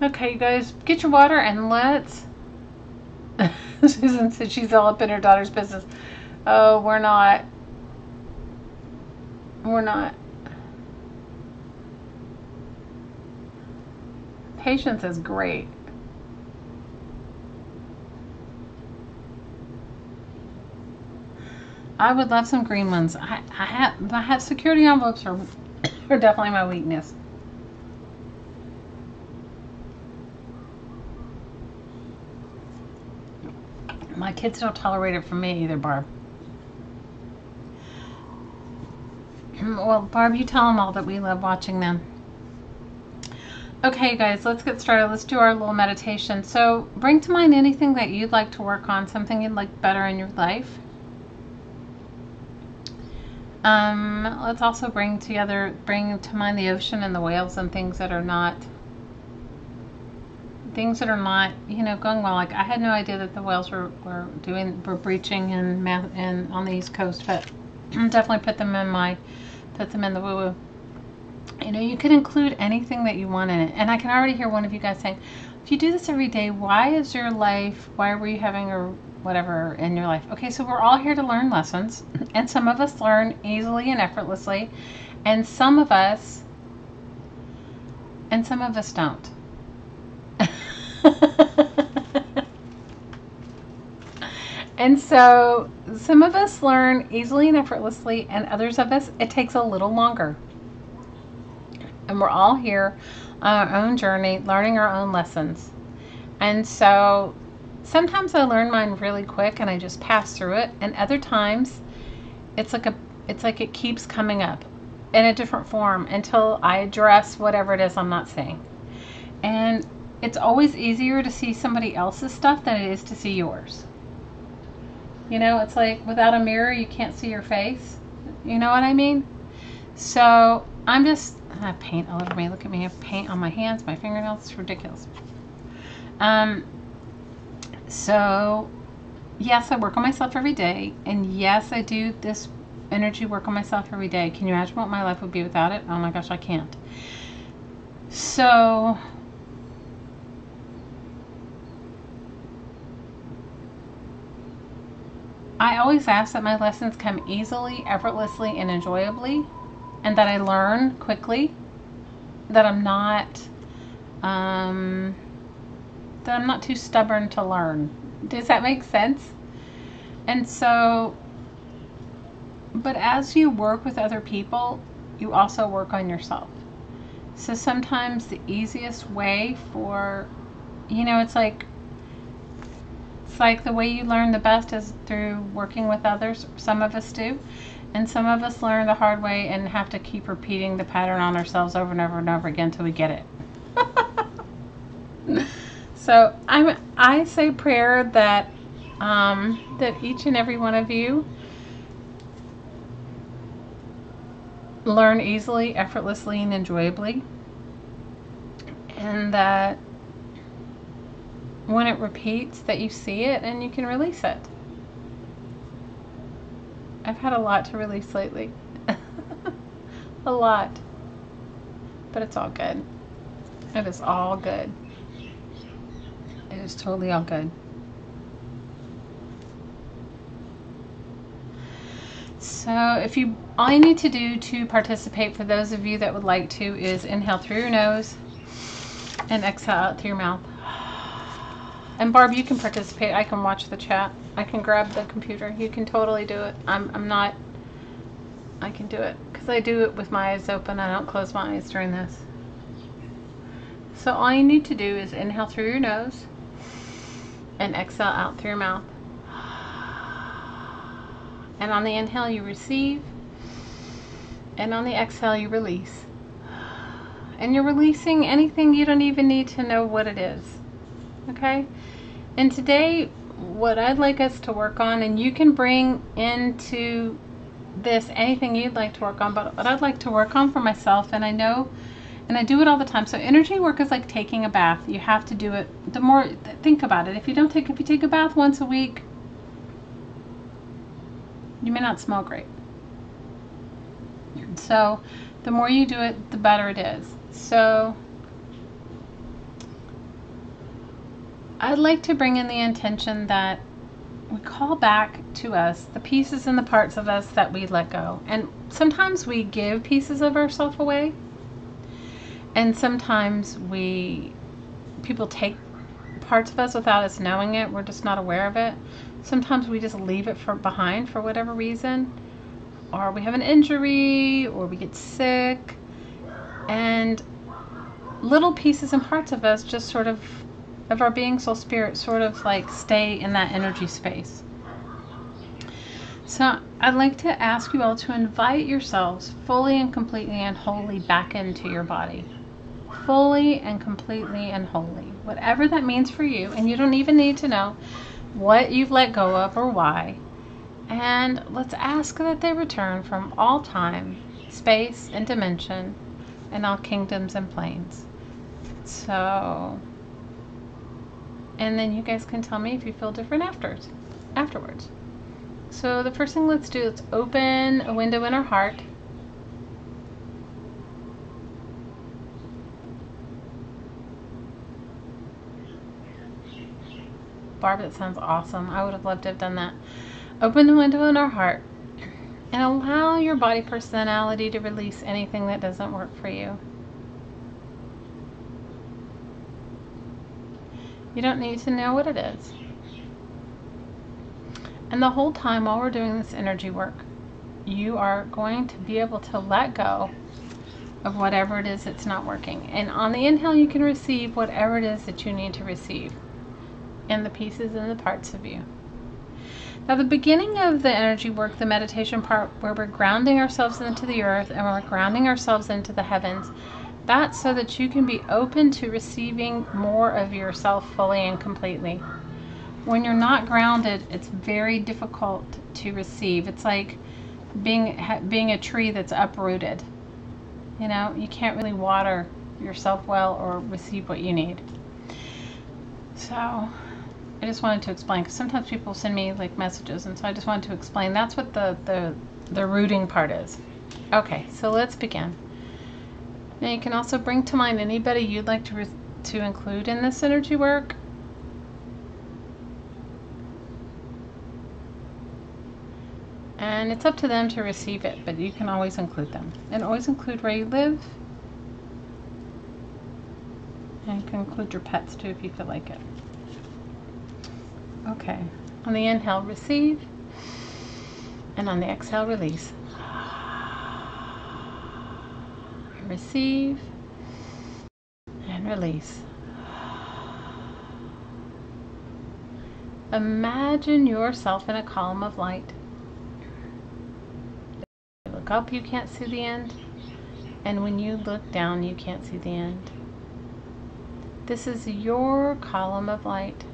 Okay, you guys, get your water and let's... Susan said she's all up in her daughter's business. Oh, we're not. We're not. Patience is great. I would love some green ones. I have security envelopes are definitely my weakness. My kids don't tolerate it from me either, Barb. Well, Barb, you tell them all that we love watching them. Okay, guys, let's get started. Let's do our little meditation. So, bring to mind anything that you'd like to work on, something you'd like better in your life. Let's also bring to mind the ocean and the whales and things that are not things that are not, going well. Like I had no idea that the whales were breaching and on the East Coast, but definitely put them in the woo-woo. You can include anything that you want in it. And I can already hear one of you guys saying, if you do this every day, why were you having or whatever in your life? Okay, so we're all here to learn lessons, and some of us learn easily and effortlessly, and some of us don't. And so some of us learn easily and effortlessly, and others of us, it takes a little longer. And we're all here on our own journey, learning our own lessons. And so sometimes I learn mine really quick and I just pass through it. And other times it's like it keeps coming up in a different form until I address whatever it is I'm not seeing. And it's always easier to see somebody else's stuff than it is to see yours. It's like without a mirror, you can't see your face. You know what I mean? So I have paint all over me. Look at me. I have paint on my hands, my fingernails. It's ridiculous. So yes, I work on myself every day. And yes, I do this energy work on myself every day. Can you imagine what my life would be without it? Oh my gosh, I can't. So I always ask that my lessons come easily, effortlessly, and enjoyably, and that I learn quickly, that I'm not too stubborn to learn. Does that make sense? And so, but as you work with other people, you also work on yourself. So sometimes the easiest way for, it's like the way you learn the best is through working with others. Some of us do. And some of us learn the hard way and have to keep repeating the pattern on ourselves over and over and over again until we get it. So I say prayer that that each and every one of you learn easily, effortlessly, and enjoyably. And that when it repeats, that you see it and you can release it. I've had a lot to release lately. A lot. But it's all good. It is all good. It is totally all good. So all you need to do to participate, for those of you that would like to, is inhale through your nose and exhale out through your mouth. And Barb, you can participate. I can watch the chat. I can grab the computer. You can totally do it. I can do it because I do it with my eyes open. I don't close my eyes during this. So all you need to do is inhale through your nose and exhale out through your mouth. And on the inhale, you receive. And on the exhale, you release. And you're releasing anything you don't even need to know what it is. Okay? And today, what I'd like us to work on, and you can bring into this anything you'd like to work on, but what I'd like to work on for myself, and I know, and I do it all the time. So energy work is like taking a bath. You have to do it. The more, think about it. If you take a bath once a week, you may not smell great. So the more you do it, the better it is. So I'd like to bring in the intention that we call back to us the pieces and the parts of us that we let go. And sometimes we give pieces of ourselves away. And sometimes people take parts of us without us knowing it. We're just not aware of it. Sometimes we just leave it behind for whatever reason. Or we have an injury, or we get sick. And little pieces and parts of us just sort of our being, soul, spirit, sort of like stay in that energy space. So I'd like to ask you all to invite yourselves fully and completely and wholly back into your body. Fully and completely and wholly. Whatever that means for you. And you don't even need to know what you've let go of or why. And let's ask that they return from all time, space, and dimension, and all kingdoms and planes. So And then you guys can tell me if you feel different afterwards. So the first thing let's do is open a window in our heart. Barb, that sounds awesome. I would have loved to have done that. Open the window in our heart and allow your body personality to release anything that doesn't work for you. You don't need to know what it is. And the whole time while we're doing this energy work, you are going to be able to let go of whatever it is that's not working. And on the inhale, you can receive whatever it is that you need to receive, and the pieces and the parts of you. Now, the beginning of the energy work, the meditation part, where we're grounding ourselves into the earth and we're grounding ourselves into the heavens, that's so that you can be open to receiving more of yourself fully and completely. When you're not grounded, it's very difficult to receive. It's like being a tree that's uprooted. You know, you can't really water yourself well or receive what you need. So I just wanted to explain, because sometimes people send me like messages, and so I just wanted to explain that's what the rooting part is. Okay, so let's begin. Now you can also bring to mind anybody you'd like to include in this energy work. And it's up to them to receive it, but you can always include them. And always include where you live. And you can include your pets too if you feel like it. Okay, on the inhale, receive, and on the exhale, release. Receive and release. Imagine yourself in a column of light. Look up, you can't see the end, and when you look down, you can't see the end. This is your column of light.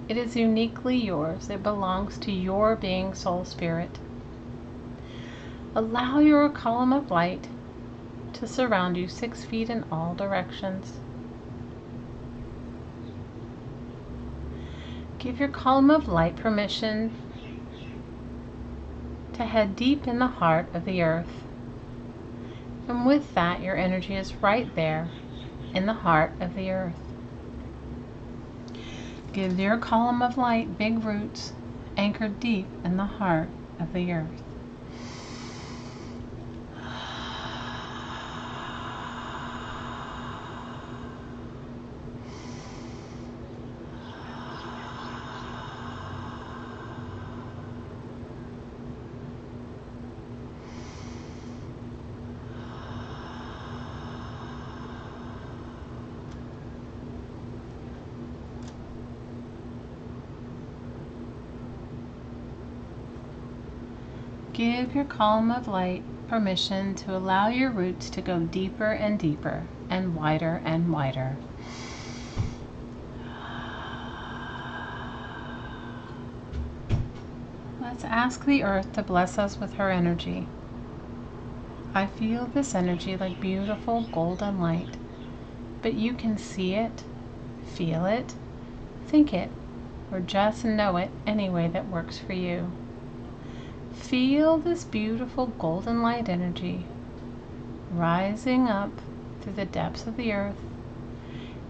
It is uniquely yours. It belongs to your being, soul, spirit. Allow your column of light to surround you 6 feet in all directions. Give your column of light permission to head deep in the heart of the earth. And with that, your energy is right there in the heart of the earth. Give your column of light big roots anchored deep in the heart of the earth. Give your column of light permission to allow your roots to go deeper and deeper and wider and wider. Let's ask the earth to bless us with her energy. I feel this energy like beautiful golden light, but you can see it, feel it, think it, or just know it any way that works for you. Feel this beautiful golden light energy rising up through the depths of the earth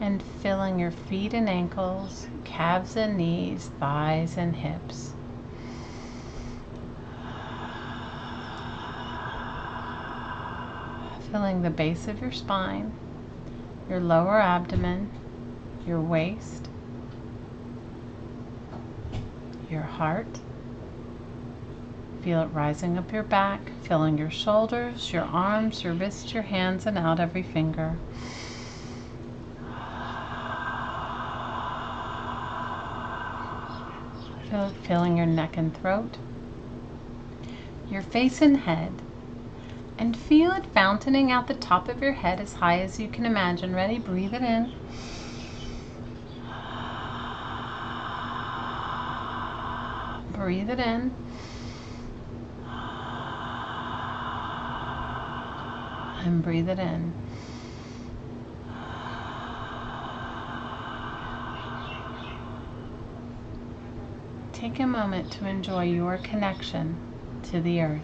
and filling your feet and ankles, calves and knees, thighs and hips. Filling the base of your spine, your lower abdomen, your waist, your heart. Feel it rising up your back, filling your shoulders, your arms, your wrists, your hands, and out every finger. Feel it filling your neck and throat, your face and head, and feel it fountaining out the top of your head as high as you can imagine. Ready? Breathe it in. Breathe it in. And breathe it in. Take a moment to enjoy your connection to the earth.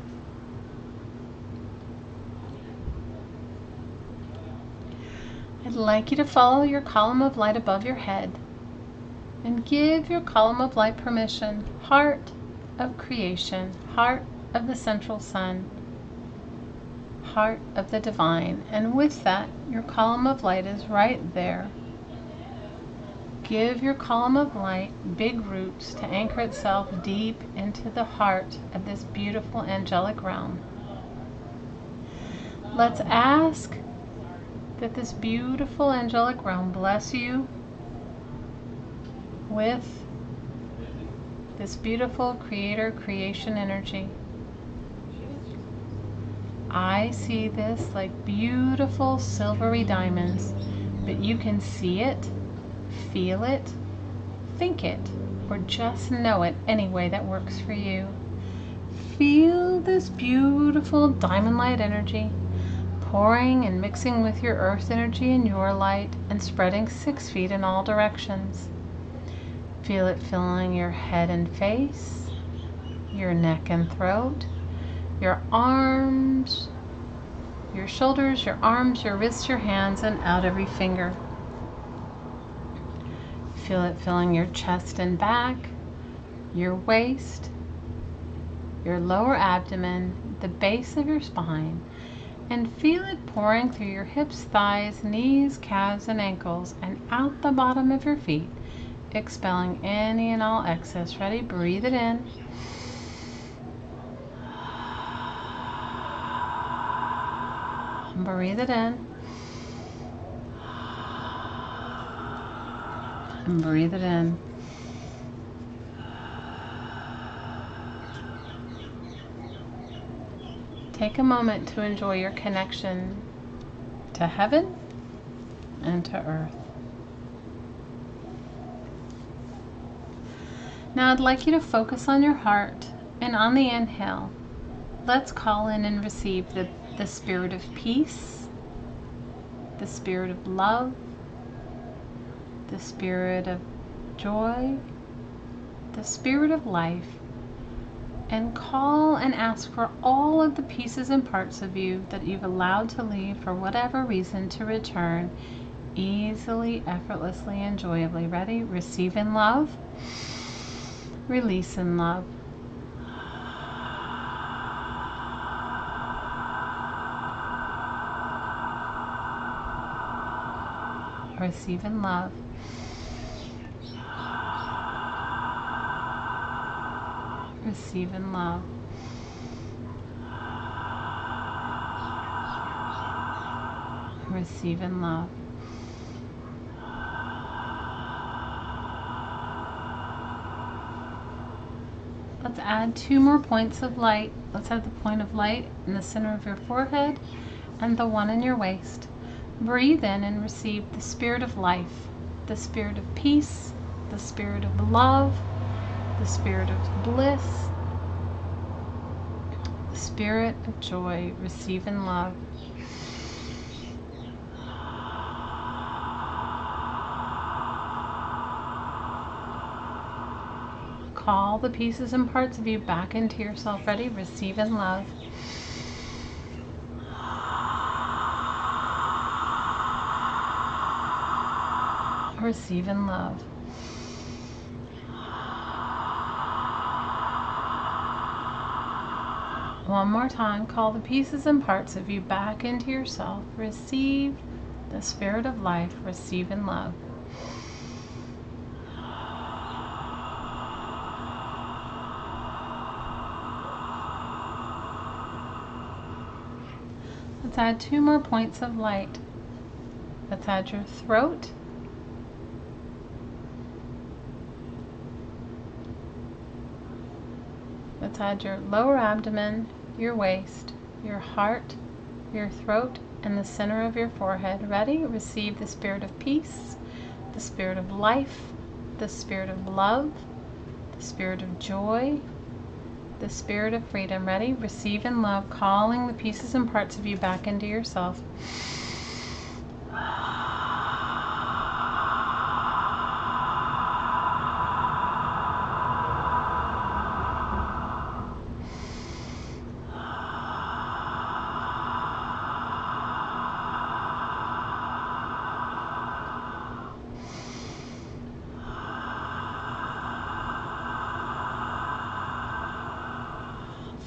I'd like you to follow your column of light above your head and give your column of light permission. Heart of creation, heart of the central sun, heart of the divine. And with that, your column of light is right there. Give your column of light big roots to anchor itself deep into the heart of this beautiful angelic realm. Let's ask that this beautiful angelic realm bless you with this beautiful creator creation energy. I see this like beautiful silvery diamonds, but you can see it, feel it, think it, or just know it any way that works for you. Feel this beautiful diamond light energy pouring and mixing with your earth energy and your light and spreading 6 feet in all directions. Feel it filling your head and face, your neck and throat, your arms, your shoulders, your arms, your wrists, your hands, and out every finger. Feel it filling your chest and back, your waist, your lower abdomen, the base of your spine, and feel it pouring through your hips, thighs, knees, calves, and ankles, and out the bottom of your feet, expelling any and all excess. Ready? Breathe it in. Breathe it in. And breathe it in. Take a moment to enjoy your connection to heaven and to earth. Now I'd like you to focus on your heart, and on the inhale, let's call in and receive the spirit of peace, the spirit of love, the spirit of joy, the spirit of life, and call and ask for all of the pieces and parts of you that you've allowed to leave for whatever reason to return easily, effortlessly, enjoyably. Ready? Receive in love, release in love. Receive in love. Receive in love. Receive in love. Let's add 2 more points of light. Let's add the point of light in the center of your forehead and the one in your waist. Breathe in and receive the spirit of life, the spirit of peace, the spirit of love, the spirit of bliss, the spirit of joy. Receive in love. Call the pieces and parts of you back into yourself. Ready? Receive in love. Receive in love. One more time, call the pieces and parts of you back into yourself. Receive the spirit of life. Receive in love. Let's add 2 more points of light. Let's add your throat, let's add your lower abdomen, your waist, your heart, your throat, and the center of your forehead. Ready? Receive the spirit of peace, the spirit of life, the spirit of love, the spirit of joy, the spirit of freedom. Ready? Receive in love, calling the pieces and parts of you back into yourself.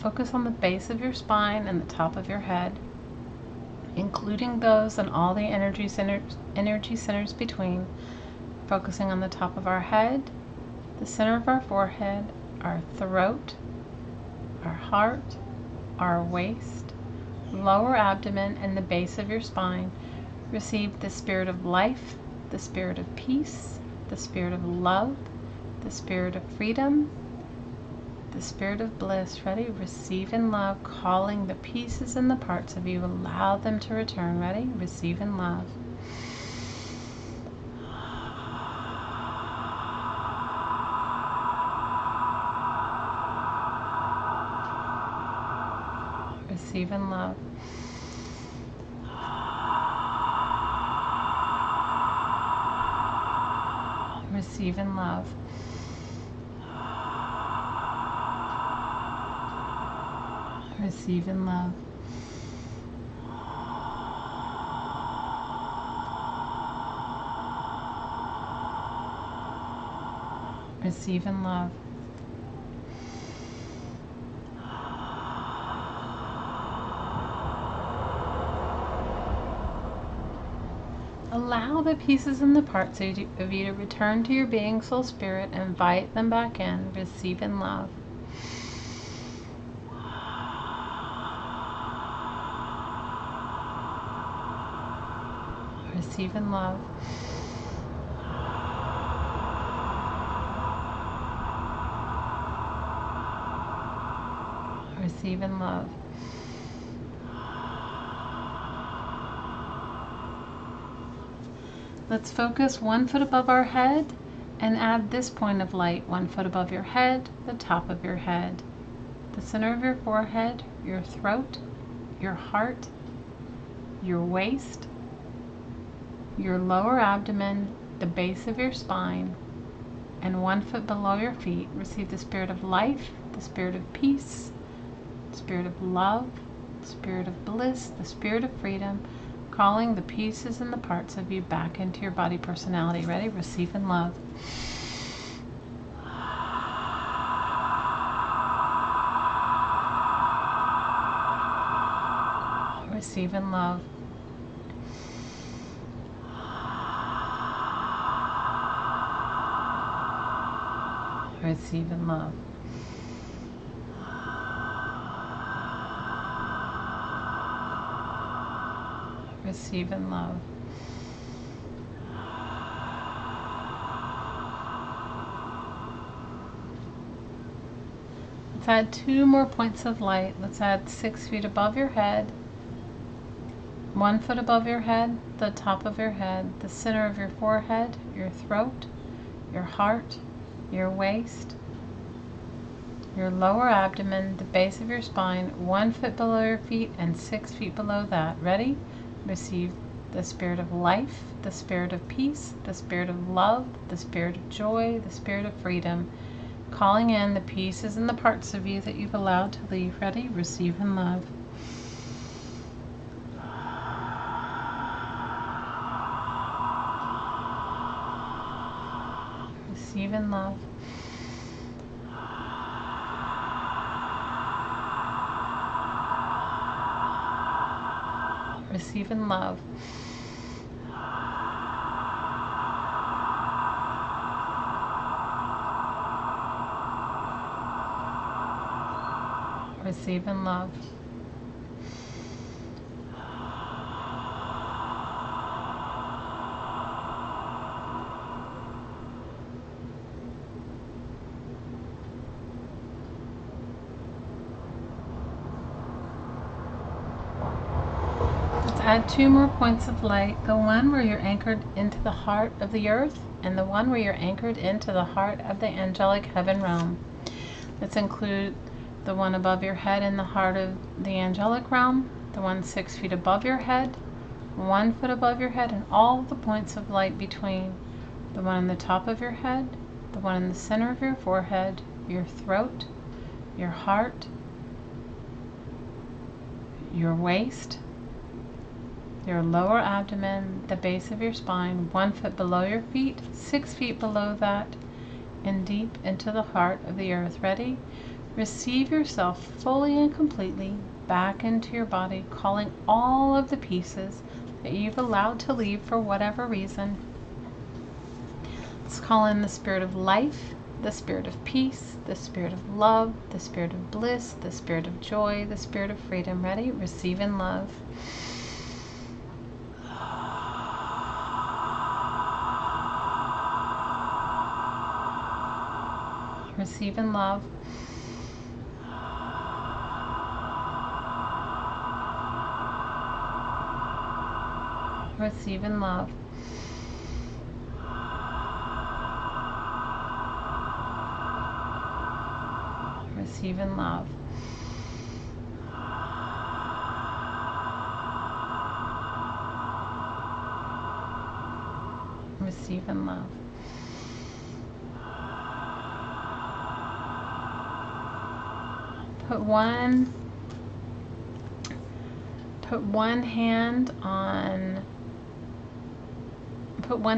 Focus on the base of your spine and the top of your head, including those and all the energy centers between. Focusing on the top of our head, the center of our forehead, our throat, our heart, our waist, lower abdomen, and the base of your spine. Receive the spirit of life, the spirit of peace, the spirit of love, the spirit of freedom, the spirit of bliss. Ready? Receive in love, calling the pieces and the parts of you. Allow them to return. Ready? Receive in love. Receive in love. Receive in love. Receive in love. Receive in love. Allow the pieces and the parts of you to return to your being, soul, spirit, and invite them back in. Receive in love. Receive in love. Receive in love. Let's focus 1 foot above our head and add this point of light 1 foot above your head, the top of your head, the center of your forehead, your throat, your heart, your waist, your lower abdomen, the base of your spine, and 1 foot below your feet. Receive the spirit of life, the spirit of peace, the spirit of love, the spirit of bliss, the spirit of freedom, calling the pieces and the parts of you back into your body personality. Ready? Receive in love. Receive in love. Receive in love. Receive in love. Let's add 2 more points of light. Let's add 6 feet above your head, 1 foot above your head, the top of your head, the center of your forehead, your throat, your heart, your waist, your lower abdomen, the base of your spine, 1 foot below your feet, and 6 feet below that. Ready? Receive the spirit of life, the spirit of peace, the spirit of love, the spirit of joy, the spirit of freedom, calling in the pieces and the parts of you that you've allowed to leave. Ready? Receive in love. Receive in love. Receive in love. Receive in love. Add 2 more points of light, the one where you're anchored into the heart of the earth and the one where you're anchored into the heart of the angelic heaven realm. Let's include the one above your head in the heart of the angelic realm, the one 6 feet above your head, 1 foot above your head, and all the points of light between. The one on the top of your head, the one in the center of your forehead, your throat, your heart, your waist, your lower abdomen, the base of your spine, 1 foot below your feet, 6 feet below that, and deep into the heart of the earth. Ready? Receive yourself fully and completely back into your body, calling all of the pieces that you've allowed to leave for whatever reason. Let's call in the spirit of life, the spirit of peace, the spirit of love, the spirit of bliss, the spirit of joy, the spirit of freedom. Ready? Receive in love. Receive in love. Receive in love. Receive in love. Receive in love. Put one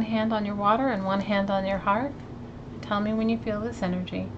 hand on your water and one hand on your heart. Tell me when you feel this energy.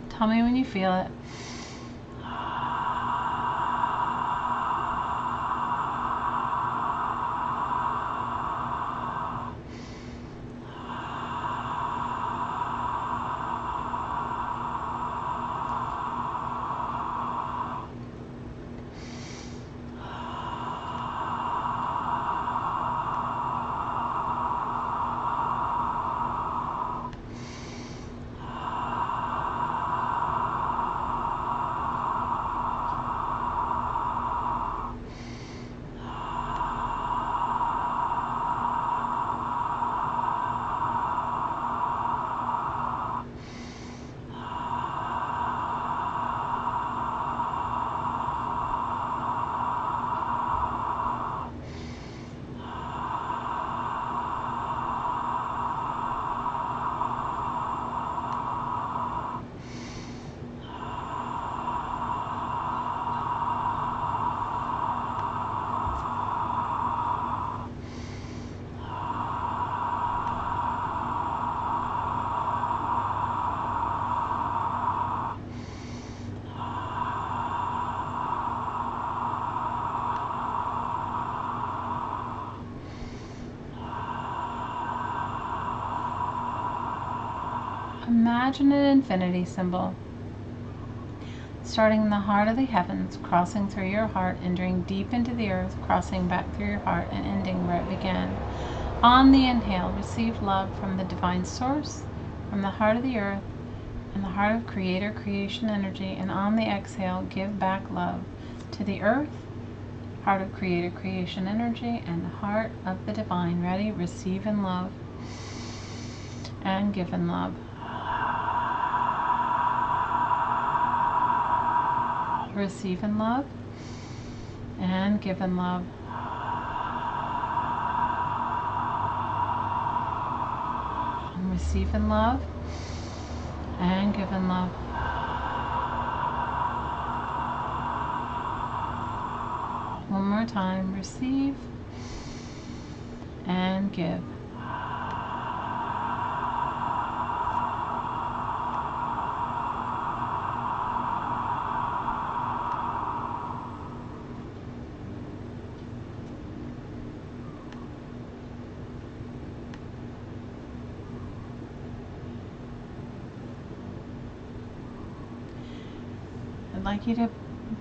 Tell me when you feel it. Imagine an infinity symbol, starting in the heart of the heavens, crossing through your heart, entering deep into the earth, crossing back through your heart, and ending where it began. On the inhale, receive love from the divine source, from the heart of the earth, and the heart of creator creation energy. And on the exhale, give back love to the earth, heart of creator creation energy, and the heart of the divine. Ready? Receive in love and give in love. Receive in love and give in love. Receive in love and give in love. One more time. Receive and give. I'd like you to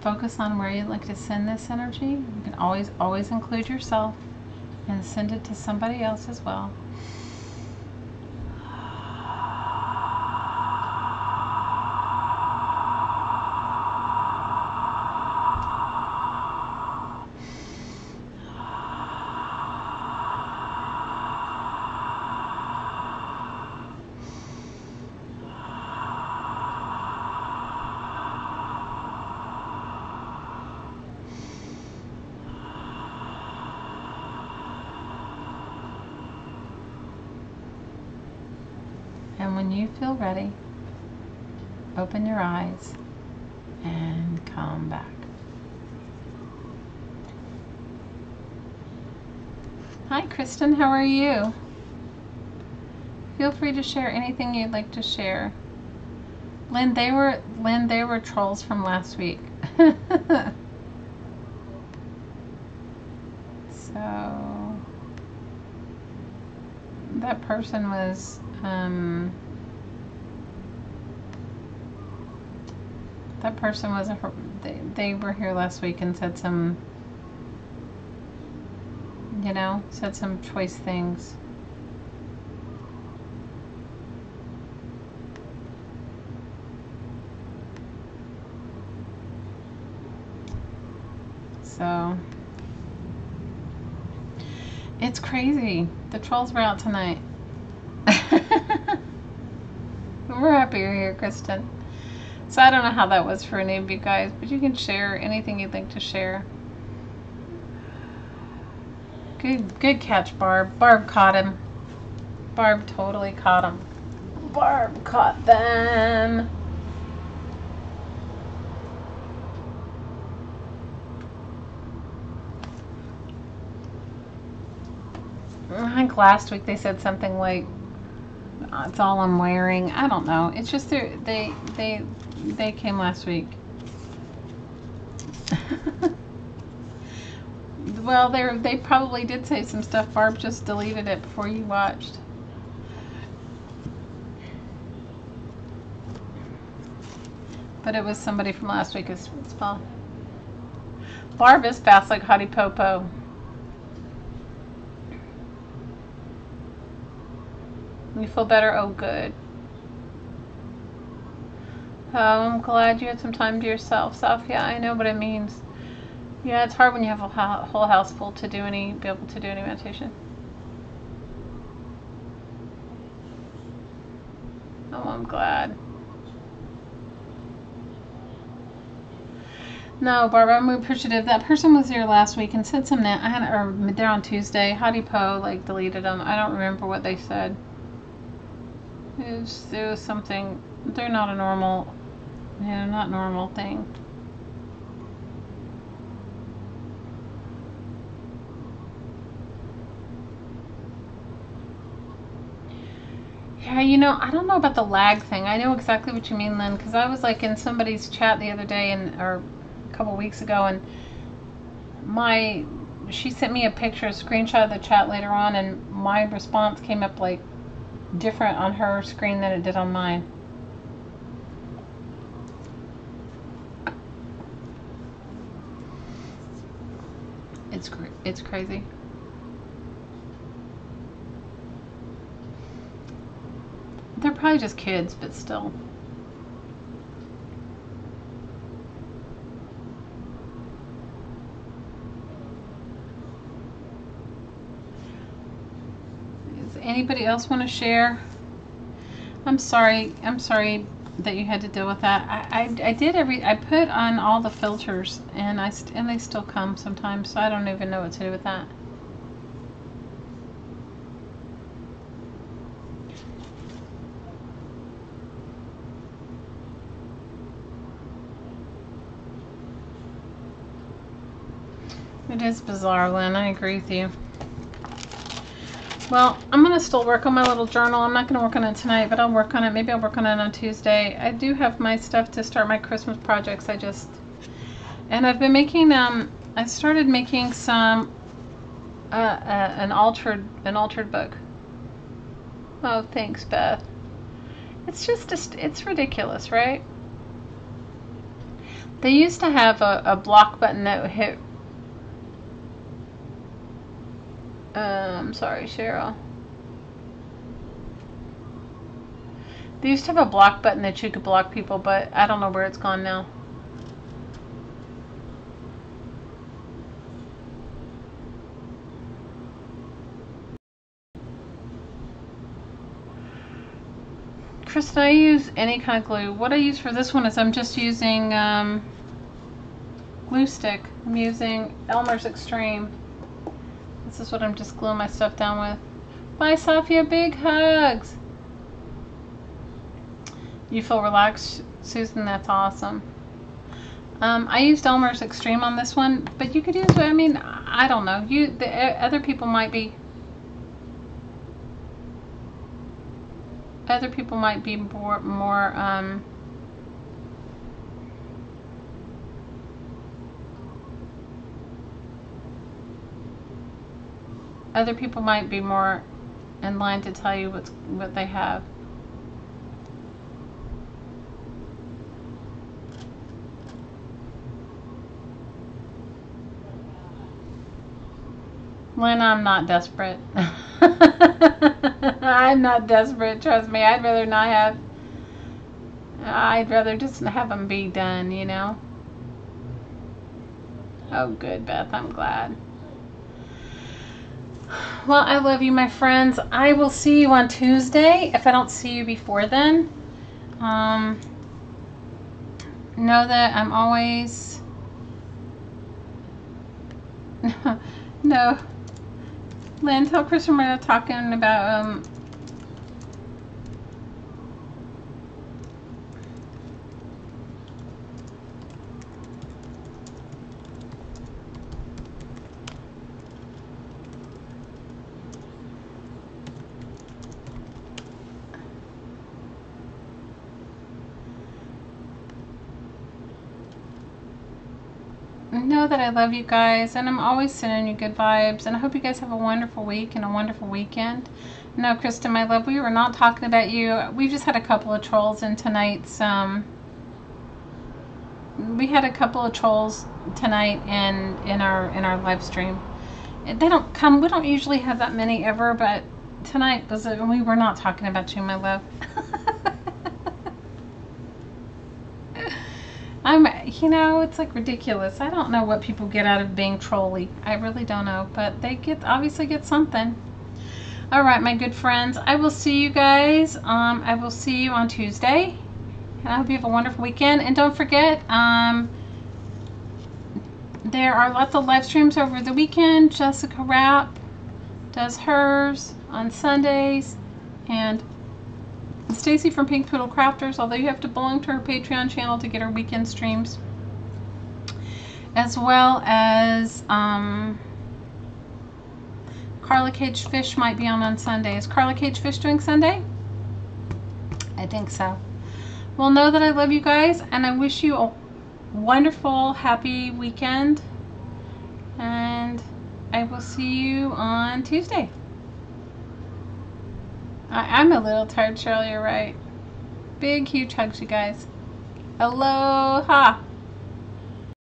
focus on where you'd like to send this energy. You can always include yourself and send it to somebody else as well. And when you feel ready, open your eyes and come back. Hi, Kristen. How are you? Feel free to share anything you'd like to share. Lynn, they were trolls from last week. So that person was they were here last week and said some, said some choice things. So it's crazy. The trolls were out tonight. We're happy you're here, Kristen. So I don't know how that was for any of you guys, but you can share anything you'd like to share. Good catch, Barb. Barb caught him. Barb totally caught him. Barb caught them. I think last week they said something like, it's all I'm wearing. I don't know. It's just they came last week. Well, they probably did say some stuff. Barb just deleted it before you watched. But it was somebody from last week as well. Barb is fast like Hottie Popo. You feel better? Oh, good. Oh, I'm glad you had some time to yourself, Soph. Yeah, I know what it means. Yeah, it's hard when you have a whole house full to be able to do any meditation. Oh, I'm glad. No, Barbara, I'm appreciative. That person was here last week and said something. Or there on Tuesday. Hottie Po deleted them. I don't remember what they said. It was something. They're not a normal, not normal thing. Yeah, I don't know about the lag thing. I know exactly what you mean, Lynn, because I was in somebody's chat the other day or a couple weeks ago, and she sent me a screenshot of the chat later on, and my response came up different on her screen than it did on mine. It's crazy. They're probably just kids, but still. Does anybody else want to share? I'm sorry that you had to deal with that. I put on all the filters, and they still come sometimes, so I don't even know what to do with that. It is bizarre, Lynn. I agree with you. Well, I'm going to still work on my little journal. I'm not going to work on it tonight, but I'll work on it. Maybe I'll work on it on Tuesday. I do have my stuff to start my Christmas projects. And I've been making, I started making some, an altered book. Oh, thanks, Beth. It's ridiculous, right? They used to have a block button that would hit. I'm sorry, Cheryl. They used to have a block button that you could block people, but I don't know where it's gone now. Kristen, I use any kind of glue. What I use for this one is I'm just using glue stick. I'm using Elmer's Extreme. This is what I'm just gluing my stuff down with. Bye, Safia. Big hugs. You feel relaxed, Susan? That's awesome. I used Elmer's Extreme on this one, but you could use, I mean, I don't know. Other people might be more other people might be more in line to tell you what they have. Lynn, I'm not desperate. I'm not desperate, trust me. I'd rather just have them be done, you know. Oh, good, Beth. I'm glad. Well, I love you, my friends. I will see you on Tuesday. If I don't see you before then, know that I'm always... No. Lynn, tell Kristen we're talking about know that I love you guys, and I'm always sending you good vibes, and I hope you guys have a wonderful week and a wonderful weekend. No, Kristen, my love, we were not talking about you. We just had a couple of trolls in tonight's we had a couple of trolls tonight in our live stream. They don't come, we don't usually have that many ever, but tonight we were not talking about you, my love. You know, it's like ridiculous. I don't know what people get out of being trolly. I really don't know, but they obviously get something. All right, my good friends, I will see you guys. I will see you on Tuesday, and I hope you have a wonderful weekend. And don't forget, there are lots of live streams over the weekend. Jessica Rapp does hers on Sundays, and Stacy from Pink Poodle Crafters, although you have to belong to her Patreon channel to get her weekend streams, as well as Carla Cage Fish might be on Sunday. Is Carla Cage Fish doing Sunday? I think so. Well, know that I love you guys, and I wish you a wonderful, happy weekend, and I will see you on Tuesday. I'm a little tired, Cheryl, you're right. Big, huge hugs, you guys. Aloha!